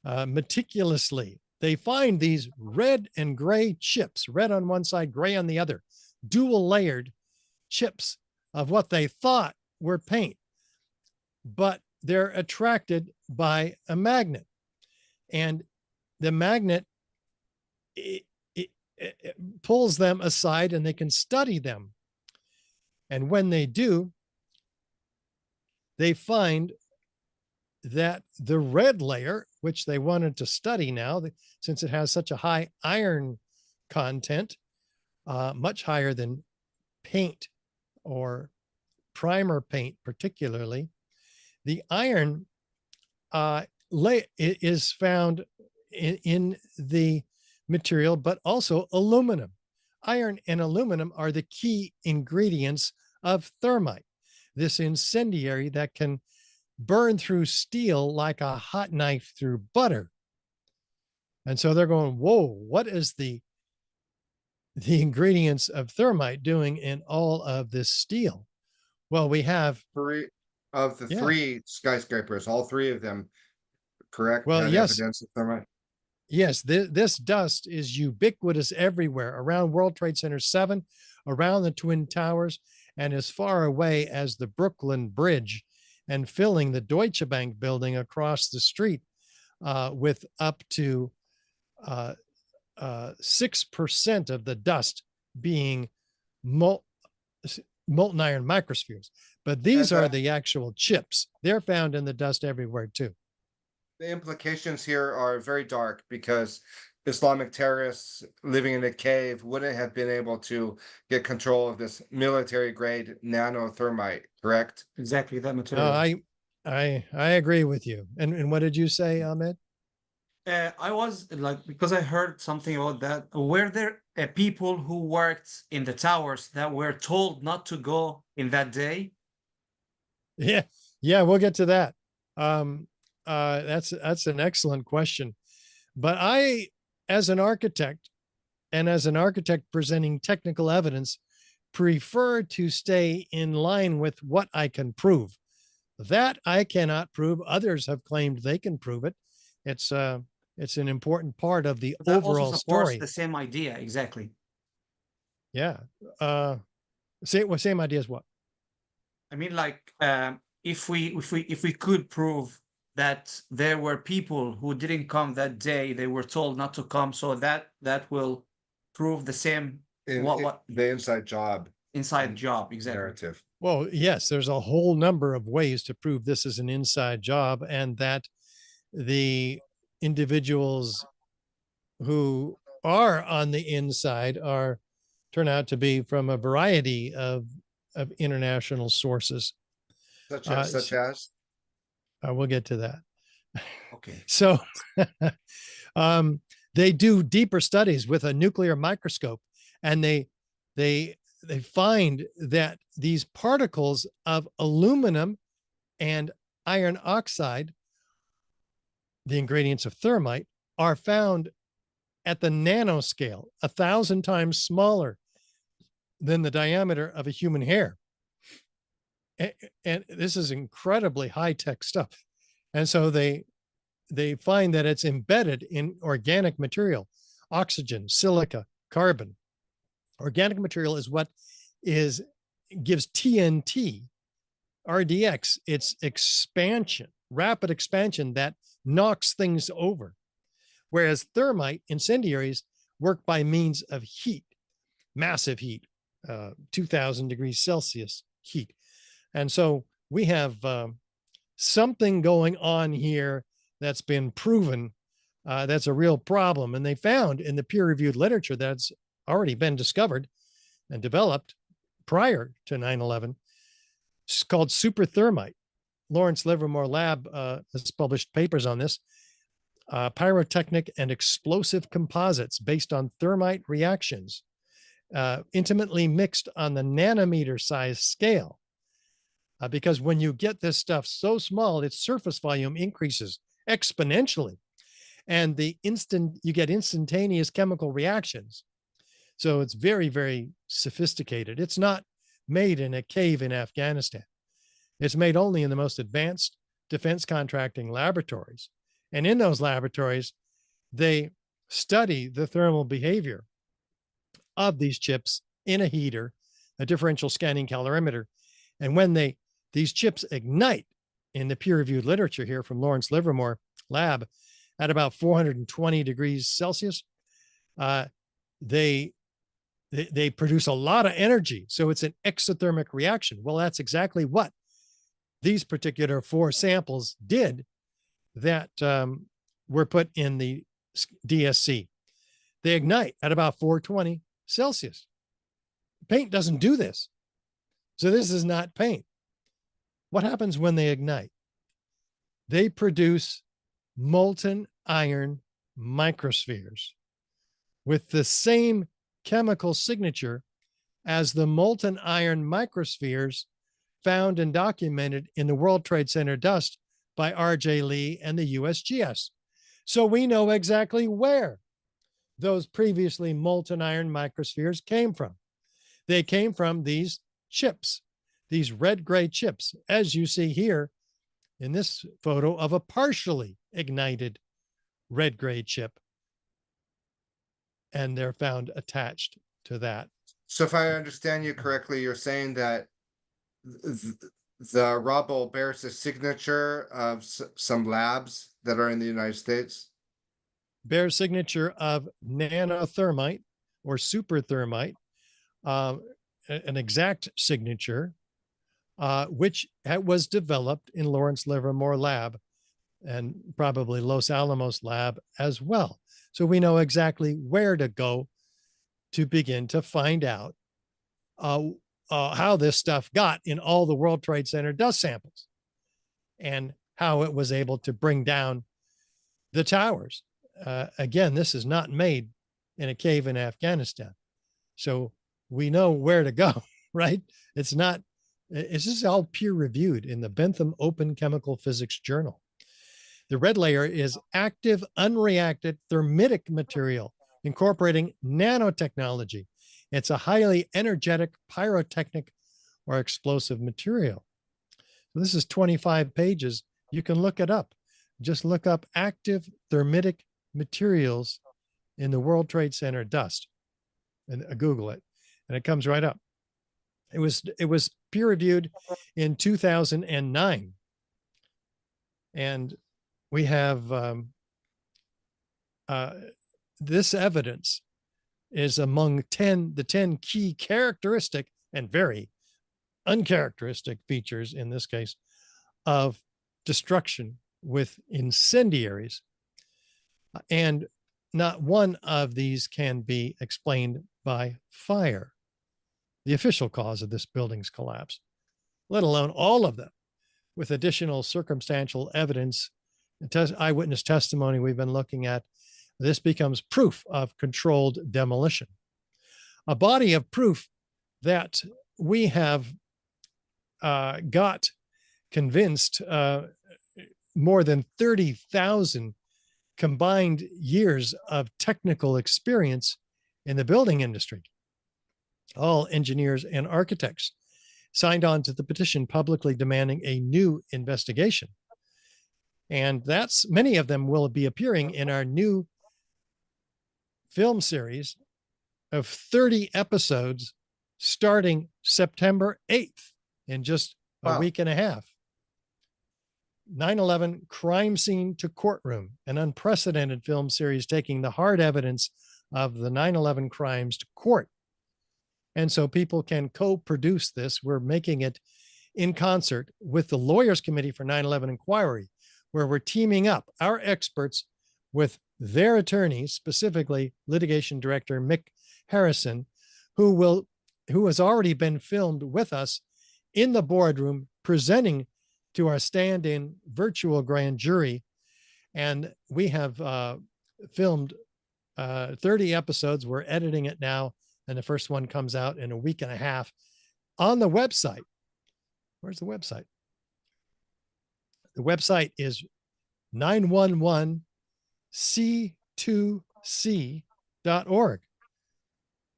meticulously. They find these red and gray chips, red on one side, gray on the other, dual layered chips of what they thought were paint, but they're attracted by a magnet. And the magnet it pulls them aside and they can study them. And when they do, they find that the red layer, which they wanted to study now, since it has such a high iron content, much higher than paint or primer paint particularly, the iron is found in the material, but also aluminum. Iron and aluminum are the key ingredients of thermite, this incendiary that can burn through steel like a hot knife through butter. And so they're going, whoa, what is the the ingredients of thermite doing in all of this steel? Well, we have three of the three skyscrapers, all three of them, correct? Well, had yes. evidence of thermite. Yes, this dust is ubiquitous everywhere around World Trade Center 7, around the Twin Towers, and as far away as the Brooklyn Bridge, and filling the Deutsche Bank building across the street with up to 6% of the dust being molten iron microspheres. But these are the actual chips. They're found in the dust everywhere too. The implications here are very dark because Islamic terrorists living in a cave wouldn't have been able to get control of this military grade nanothermite, correct? Exactly that material. I agree with you. And what did you say, Ahmed? I was like, because I heard something about that. Were there people who worked in the towers that were told not to go in that day? Yeah, we'll get to that. That's an excellent question. But I, as an architect, and as an architect presenting technical evidence, prefer to stay in line with what I can prove. That I cannot prove. Others have claimed they can prove it. It's an important part of the That overall also supports story. the same idea, exactly. Yeah. Same idea as what? I mean, like, if we could prove that there were people who didn't come that day, they were told not to come, so that will prove the same The inside job. Inside job, exactly. Narrative. Well, yes, there's a whole number of ways to prove this is an inside job, and that the individuals who are on the inside turn out to be from a variety of international sources. Such as? We'll get to that. Okay. So they do deeper studies with a nuclear microscope, and they find that these particles of aluminum and iron oxide, the ingredients of thermite, are found at the nanoscale, 1,000 times smaller than the diameter of a human hair. And this is incredibly high-tech stuff. And so they find that it's embedded in organic material, oxygen, silica, carbon. Organic material is what gives TNT, RDX, its expansion, rapid expansion that knocks things over. Whereas thermite incendiaries work by means of heat, massive heat, 2,000 degrees Celsius heat. And so we have something going on here that's been proven that's a real problem. And they found in the peer-reviewed literature that's already been discovered and developed prior to 9/11. It's called super thermite. Lawrence Livermore Lab has published papers on this. Pyrotechnic and explosive composites based on thermite reactions, intimately mixed on the nanometer size scale. Because when you get this stuff so small, its surface volume increases exponentially, and you get instantaneous chemical reactions. So it's very, very sophisticated. It's not made in a cave in Afghanistan. It's made only in the most advanced defense contracting laboratories. And in those laboratories, they study the thermal behavior of these chips in a heater, a differential scanning calorimeter. And when these chips ignite in the peer-reviewed literature here from Lawrence Livermore Lab at about 420 degrees Celsius, they produce a lot of energy. So it's an exothermic reaction. Well, that's exactly what these particular 4 samples did that were put in the DSC. They ignite at about 420 Celsius. Paint doesn't do this. So this is not paint. What happens when they ignite? They produce molten iron microspheres with the same chemical signature as the molten iron microspheres found and documented in the World Trade Center dust by R.J. Lee and the USGS. So we know exactly where those previously molten iron microspheres came from. They came from these chips, these red-gray chips, as you see here in this photo of a partially ignited red-gray chip. And they're found attached to that. So if I understand you correctly, you're saying that the rubble bears the signature of some labs that are in the United States? Bears signature of nanothermite or super thermite, an exact signature, which was developed in Lawrence Livermore Lab and probably Los Alamos Lab as well. So we know exactly where to go to begin to find out how this stuff got in all the World Trade Center dust samples and how it was able to bring down the towers. Again, this is not made in a cave in Afghanistan. So we know where to go, right? It's just all peer reviewed in the Bentham Open Chemical Physics Journal. The red layer is active, unreacted thermitic material incorporating nanotechnology. It's a highly energetic pyrotechnic or explosive material. So this is 25 pages. You can look it up. Just look up active thermitic materials in the World Trade Center dust and Google it, and it comes right up. It was peer reviewed in 2009. And we have this evidence is among the 10 key characteristic and very uncharacteristic features in this case of destruction with incendiaries. And not one of these can be explained by fire, the official cause of this building's collapse, let alone all of them, with additional circumstantial evidence and eyewitness testimony we've been looking at. This becomes proof of controlled demolition. A body of proof that we have got convinced more than 30,000 combined years of technical experience in the building industry. All engineers and architects signed on to the petition publicly demanding a new investigation. And many of them will be appearing in our new film series of 30 episodes starting September 8th in just a week and a half. 9/11 Crime Scene to Courtroom, an unprecedented film series taking the hard evidence of the 9/11 crimes to court. And so people can co-produce this. We're making it in concert with the Lawyers Committee for 9/11 Inquiry, where we're teaming up our experts with their attorneys, specifically litigation director Mick Harrison, who has already been filmed with us in the boardroom presenting to our stand-in virtual grand jury. And we have filmed 30 episodes. We're editing it now, and the first one comes out in a week and a half on the website. Where's the website? The website is 911c2c.org.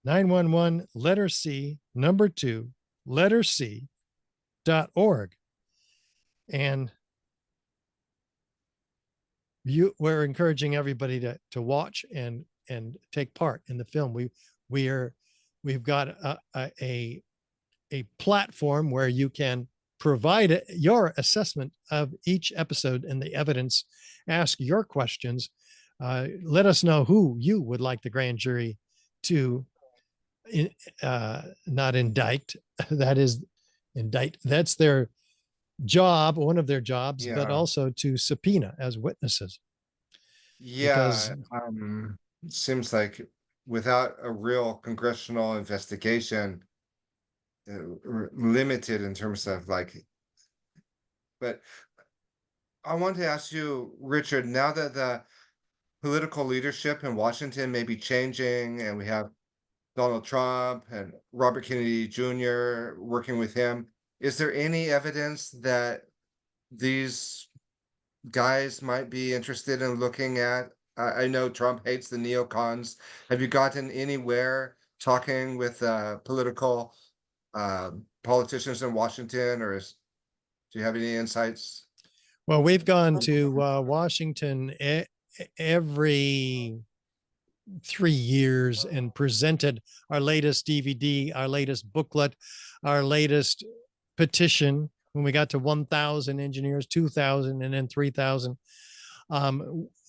911 letter C, number 2, letter C.org. And we're encouraging everybody to watch and take part in the film. We've got a platform where you can provide your assessment of each episode and the evidence, ask your questions, let us know who you would like the grand jury to not indict, that is indict, that's their job, one of their jobs, but also to subpoena as witnesses. Yeah, it seems like without a real congressional investigation, limited in terms of but I want to ask you, Richard, now that the political leadership in Washington may be changing and we have Donald Trump and Robert Kennedy Jr. working with him, is there any evidence that these guys might be interested in looking at I know Trump hates the neocons. Have you gotten anywhere talking with political politicians in Washington, or do you have any insights? Well, we've gone to Washington every 3 years and presented our latest DVD, our latest booklet, our latest petition. When we got to 1,000 engineers, 2,000, and then 3,000,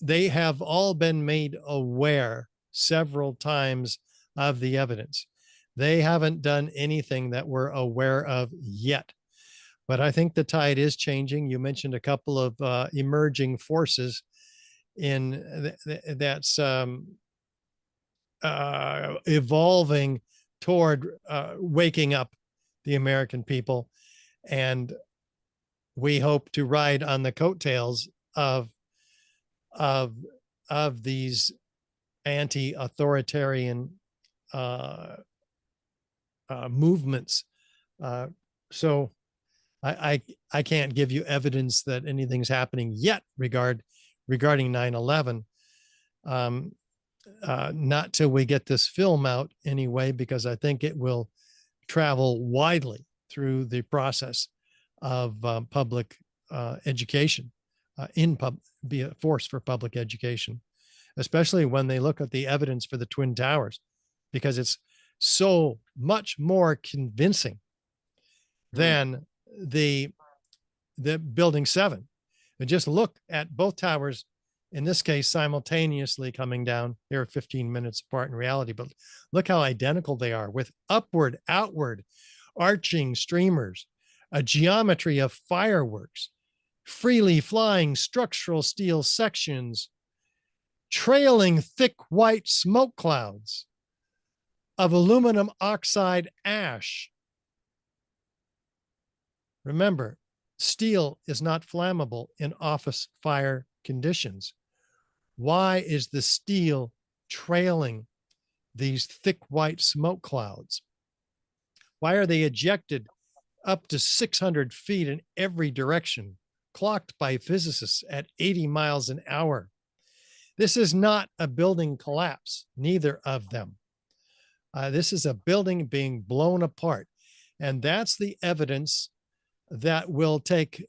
they have all been made aware several times of the evidence. They haven't done anything that we're aware of yet. But I think the tide is changing. You mentioned a couple of emerging forces in that's evolving toward waking up the American people. And we hope to ride on the coattails of these anti-authoritarian movements. So I can't give you evidence that anything's happening yet regarding 9/11. Not till we get this film out anyway, because I think it will travel widely through the process of public education, be a force for public education, especially when they look at the evidence for the Twin Towers, because it's so much more convincing than the Building 7. And just look at both towers, in this case, simultaneously coming down. They're 15 minutes apart in reality, but look how identical they are, with upward, outward, arching streamers, a geometry of fireworks, freely flying structural steel sections, trailing thick white smoke clouds of aluminum oxide ash. Remember, steel is not flammable in office fire conditions. Why is the steel trailing these thick white smoke clouds? Why are they ejected up to 600 feet in every direction, clocked by physicists at 80 miles an hour? This is not a building collapse, neither of them. This is a building being blown apart. And that's the evidence that will take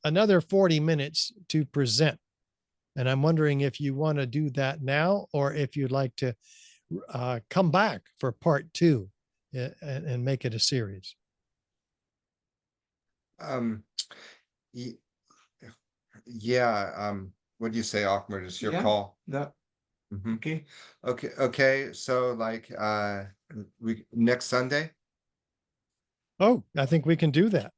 another 40 minutes to present. And I'm wondering if you want to do that now, or if you'd like to come back for part 2 and make it a series. Yeah. What do you say, Ahmed? It's your call. Okay. Okay. So like we next Sunday. Oh, I think we can do that.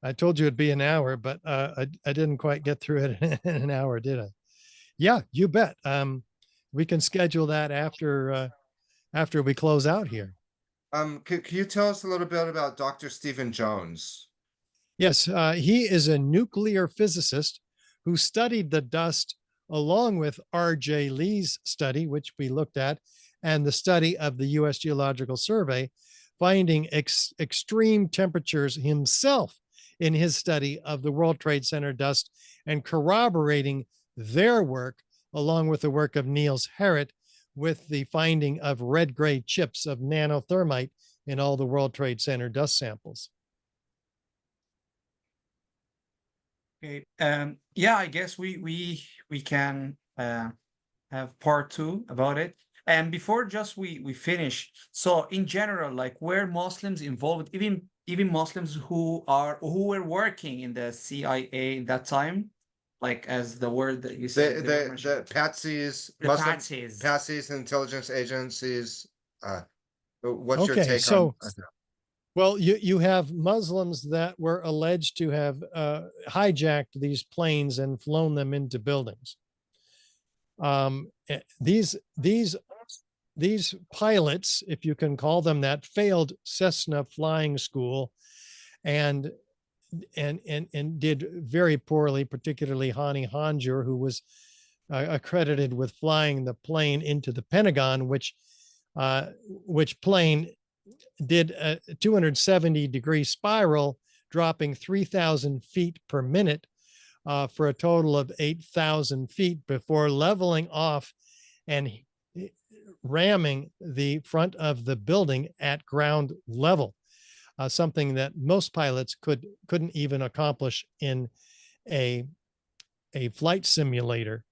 I told you it'd be an hour, but I didn't quite get through it in an hour, did I? Yeah, you bet. We can schedule that after we close out here. Could you tell us a little bit about Dr. Stephen Jones? Yes, he is a nuclear physicist who studied the dust along with R.J. Lee's study, which we looked at, and the study of the U.S. Geological Survey, finding extreme temperatures himself in his study of the World Trade Center dust, and corroborating their work along with the work of Niels Harrit with the finding of red-gray chips of nanothermite in all the World Trade Center dust samples. Okay. Yeah, I guess we can have part 2 about it. And before just we finish, so in general, like, were Muslims involved, even Muslims who were working in the CIA in that time, like, as the word that you said, the patsies, Muslim patsies, intelligence agencies. What's your take on that? Well, you have Muslims that were alleged to have hijacked these planes and flown them into buildings. These pilots, if you can call them that, failed Cessna flying school and did very poorly, particularly Hani Hanjour, who was accredited with flying the plane into the Pentagon, which plane did a 270-degree spiral, dropping 3,000 feet per minute for a total of 8,000 feet before leveling off and ramming the front of the building at ground level, something that most pilots couldn't even accomplish in a flight simulator.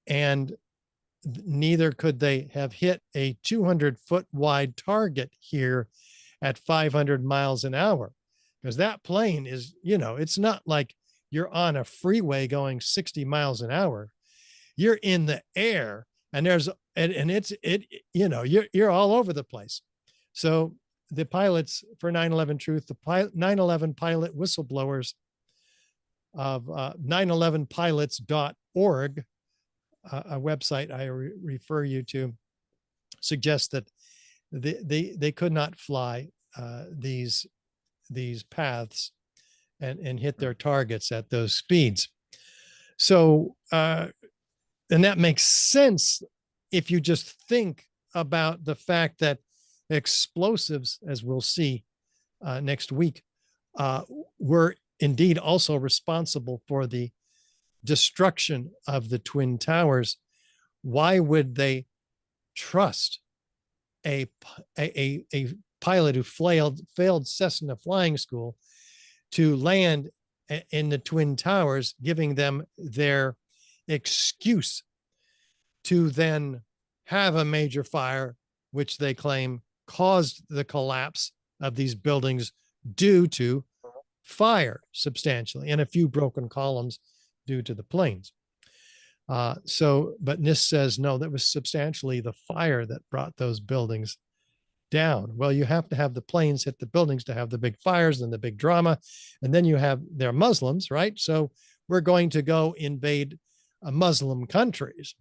And neither could they have hit a 200-foot wide target here at 500 miles an hour, because that plane is, it's not like you're on a freeway going 60 miles an hour. You're in the air, and you're all over the place. So the pilots for 9/11 Truth, the 9/11 pilot whistleblowers of 911pilots.org, a website I refer you to, suggest that they could not fly these paths and hit their targets at those speeds. So, and that makes sense if you just think about the fact that explosives, as we'll see next week, were indeed also responsible for the destruction of the Twin Towers. Why would they trust a pilot who failed Cessna flying school to land in the Twin Towers, giving them their excuse to then have a major fire, which they claim caused the collapse of these buildings due to fire substantially, and a few broken columns due to the planes. But NIST says, no, that was substantially the fire that brought those buildings down. Well, you have to have the planes hit the buildings to have the big fires and the big drama. And then you have, they're Muslims, right? So we're going to go invade Muslim countries,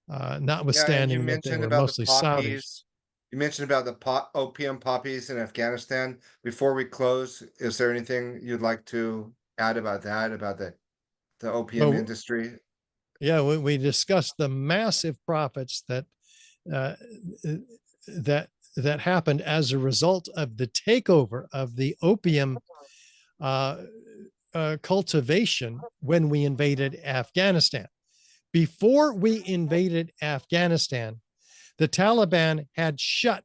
notwithstanding that they were mostly Saudis. You mentioned about the opium poppies in Afghanistan. Before we close, is there anything you'd like to add about that, about the opium industry? Yeah, we discussed the massive profits that happened as a result of the takeover of the opium cultivation when we invaded Afghanistan. Before we invaded Afghanistan, the Taliban had shut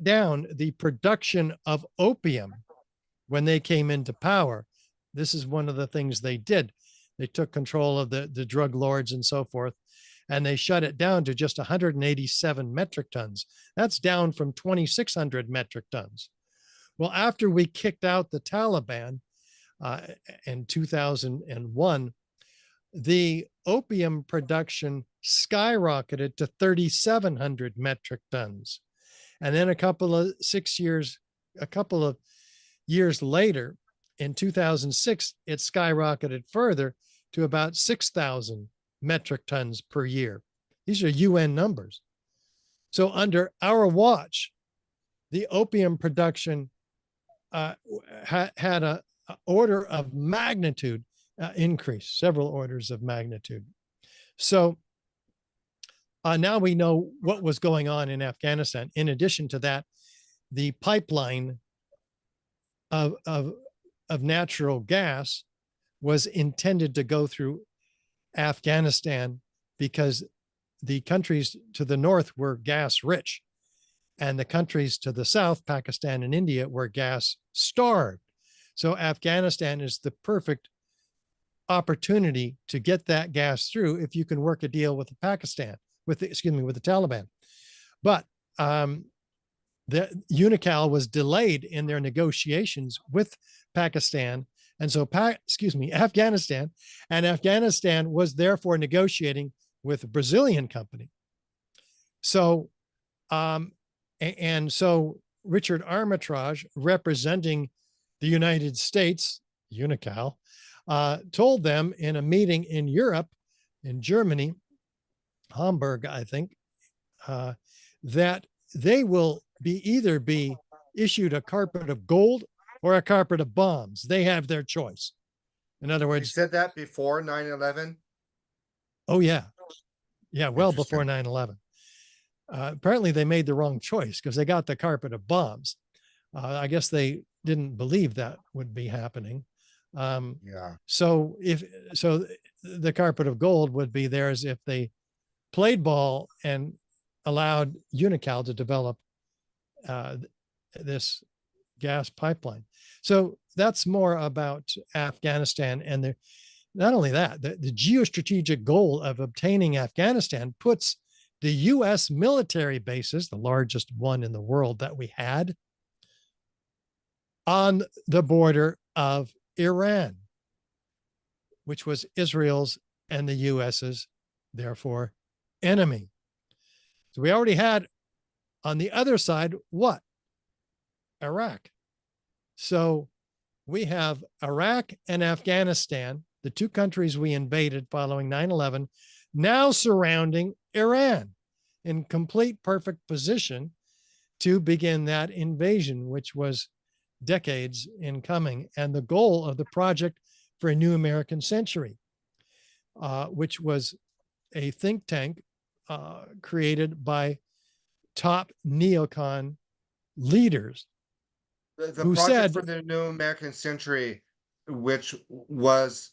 down the production of opium when they came into power. This is one of the things they did. They took control of the drug lords and so forth, and they shut it down to just 187 metric tons. That's down from 2,600 metric tons. Well, after we kicked out the Taliban in 2001, the opium production skyrocketed to 3,700 metric tons. And then a couple of years later, in 2006, it skyrocketed further to about 6,000 metric tons per year. These are UN numbers. So under our watch, the opium production had an order of magnitude increase, several orders of magnitude. So now we know what was going on in Afghanistan. In addition to that, the pipeline of natural gas was intended to go through Afghanistan because the countries to the north were gas rich, and the countries to the south, Pakistan and India, were gas starved. So Afghanistan is the perfect opportunity to get that gas through if you can work a deal with Pakistan, with the Taliban. But the UNICAL was delayed in their negotiations with Pakistan, and so Afghanistan, and Afghanistan was therefore negotiating with a Brazilian company. So so Richard Armitage, representing the United States, UNICAL, told them in a meeting in Europe, in Germany, Hamburg, I think, that they will either be issued a carpet of gold or a carpet of bombs. They have their choice. In other words, you said that before 9/11? Oh, yeah. Yeah, well before 9/11. Apparently, they made the wrong choice because they got the carpet of bombs. I guess they didn't believe that would be happening. Yeah. So the carpet of gold would be theirs if they played ball and allowed Unical to develop this gas pipeline. So that's more about Afghanistan. And not only that, the geostrategic goal of obtaining Afghanistan puts the US military bases, the largest one in the world that we had, on the border of Iran, which was Israel's and the US's, therefore, enemy. So we already had on the other side, what? Iraq. So we have Iraq and Afghanistan, the two countries we invaded following 9/11, now surrounding Iran in complete perfect position to begin that invasion, which was decades in coming. And the goal of the Project for a New American Century, which was a think tank created by top neocon leaders. The who Project said, for the New American Century, which was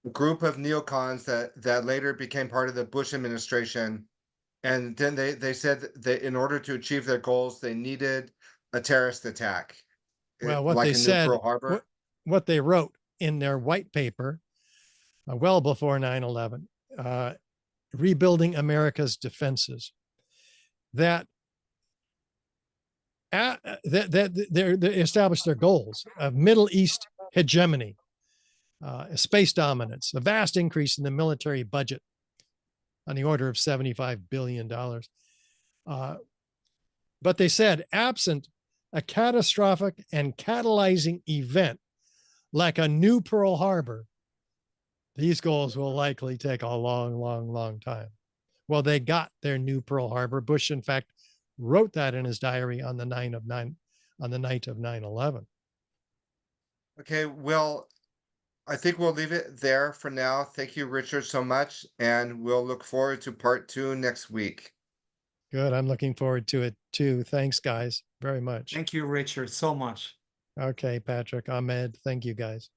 a group of neocons that later became part of the Bush administration. And then they said that in order to achieve their goals, they needed a terrorist attack. well, what like they a new said, Pearl Harbor. what they wrote in their white paper, well before 9/11, Rebuilding America's Defenses, that they established their goals of Middle East hegemony, space dominance, a vast increase in the military budget on the order of $75 billion. But they said, absent a catastrophic and catalyzing event like a new Pearl Harbor, these goals will likely take a long, long, long time. Well, they got their new Pearl Harbor. Bush, in fact, wrote that in his diary on the night of 9/11. Okay, well, I think we'll leave it there for now. Thank you, Richard, so much, and we'll look forward to part 2 next week. Good. I'm looking forward to it too. Thanks, guys, very much. Thank you, Richard, so much. Okay, Patrick, Ahmed, thank you, guys.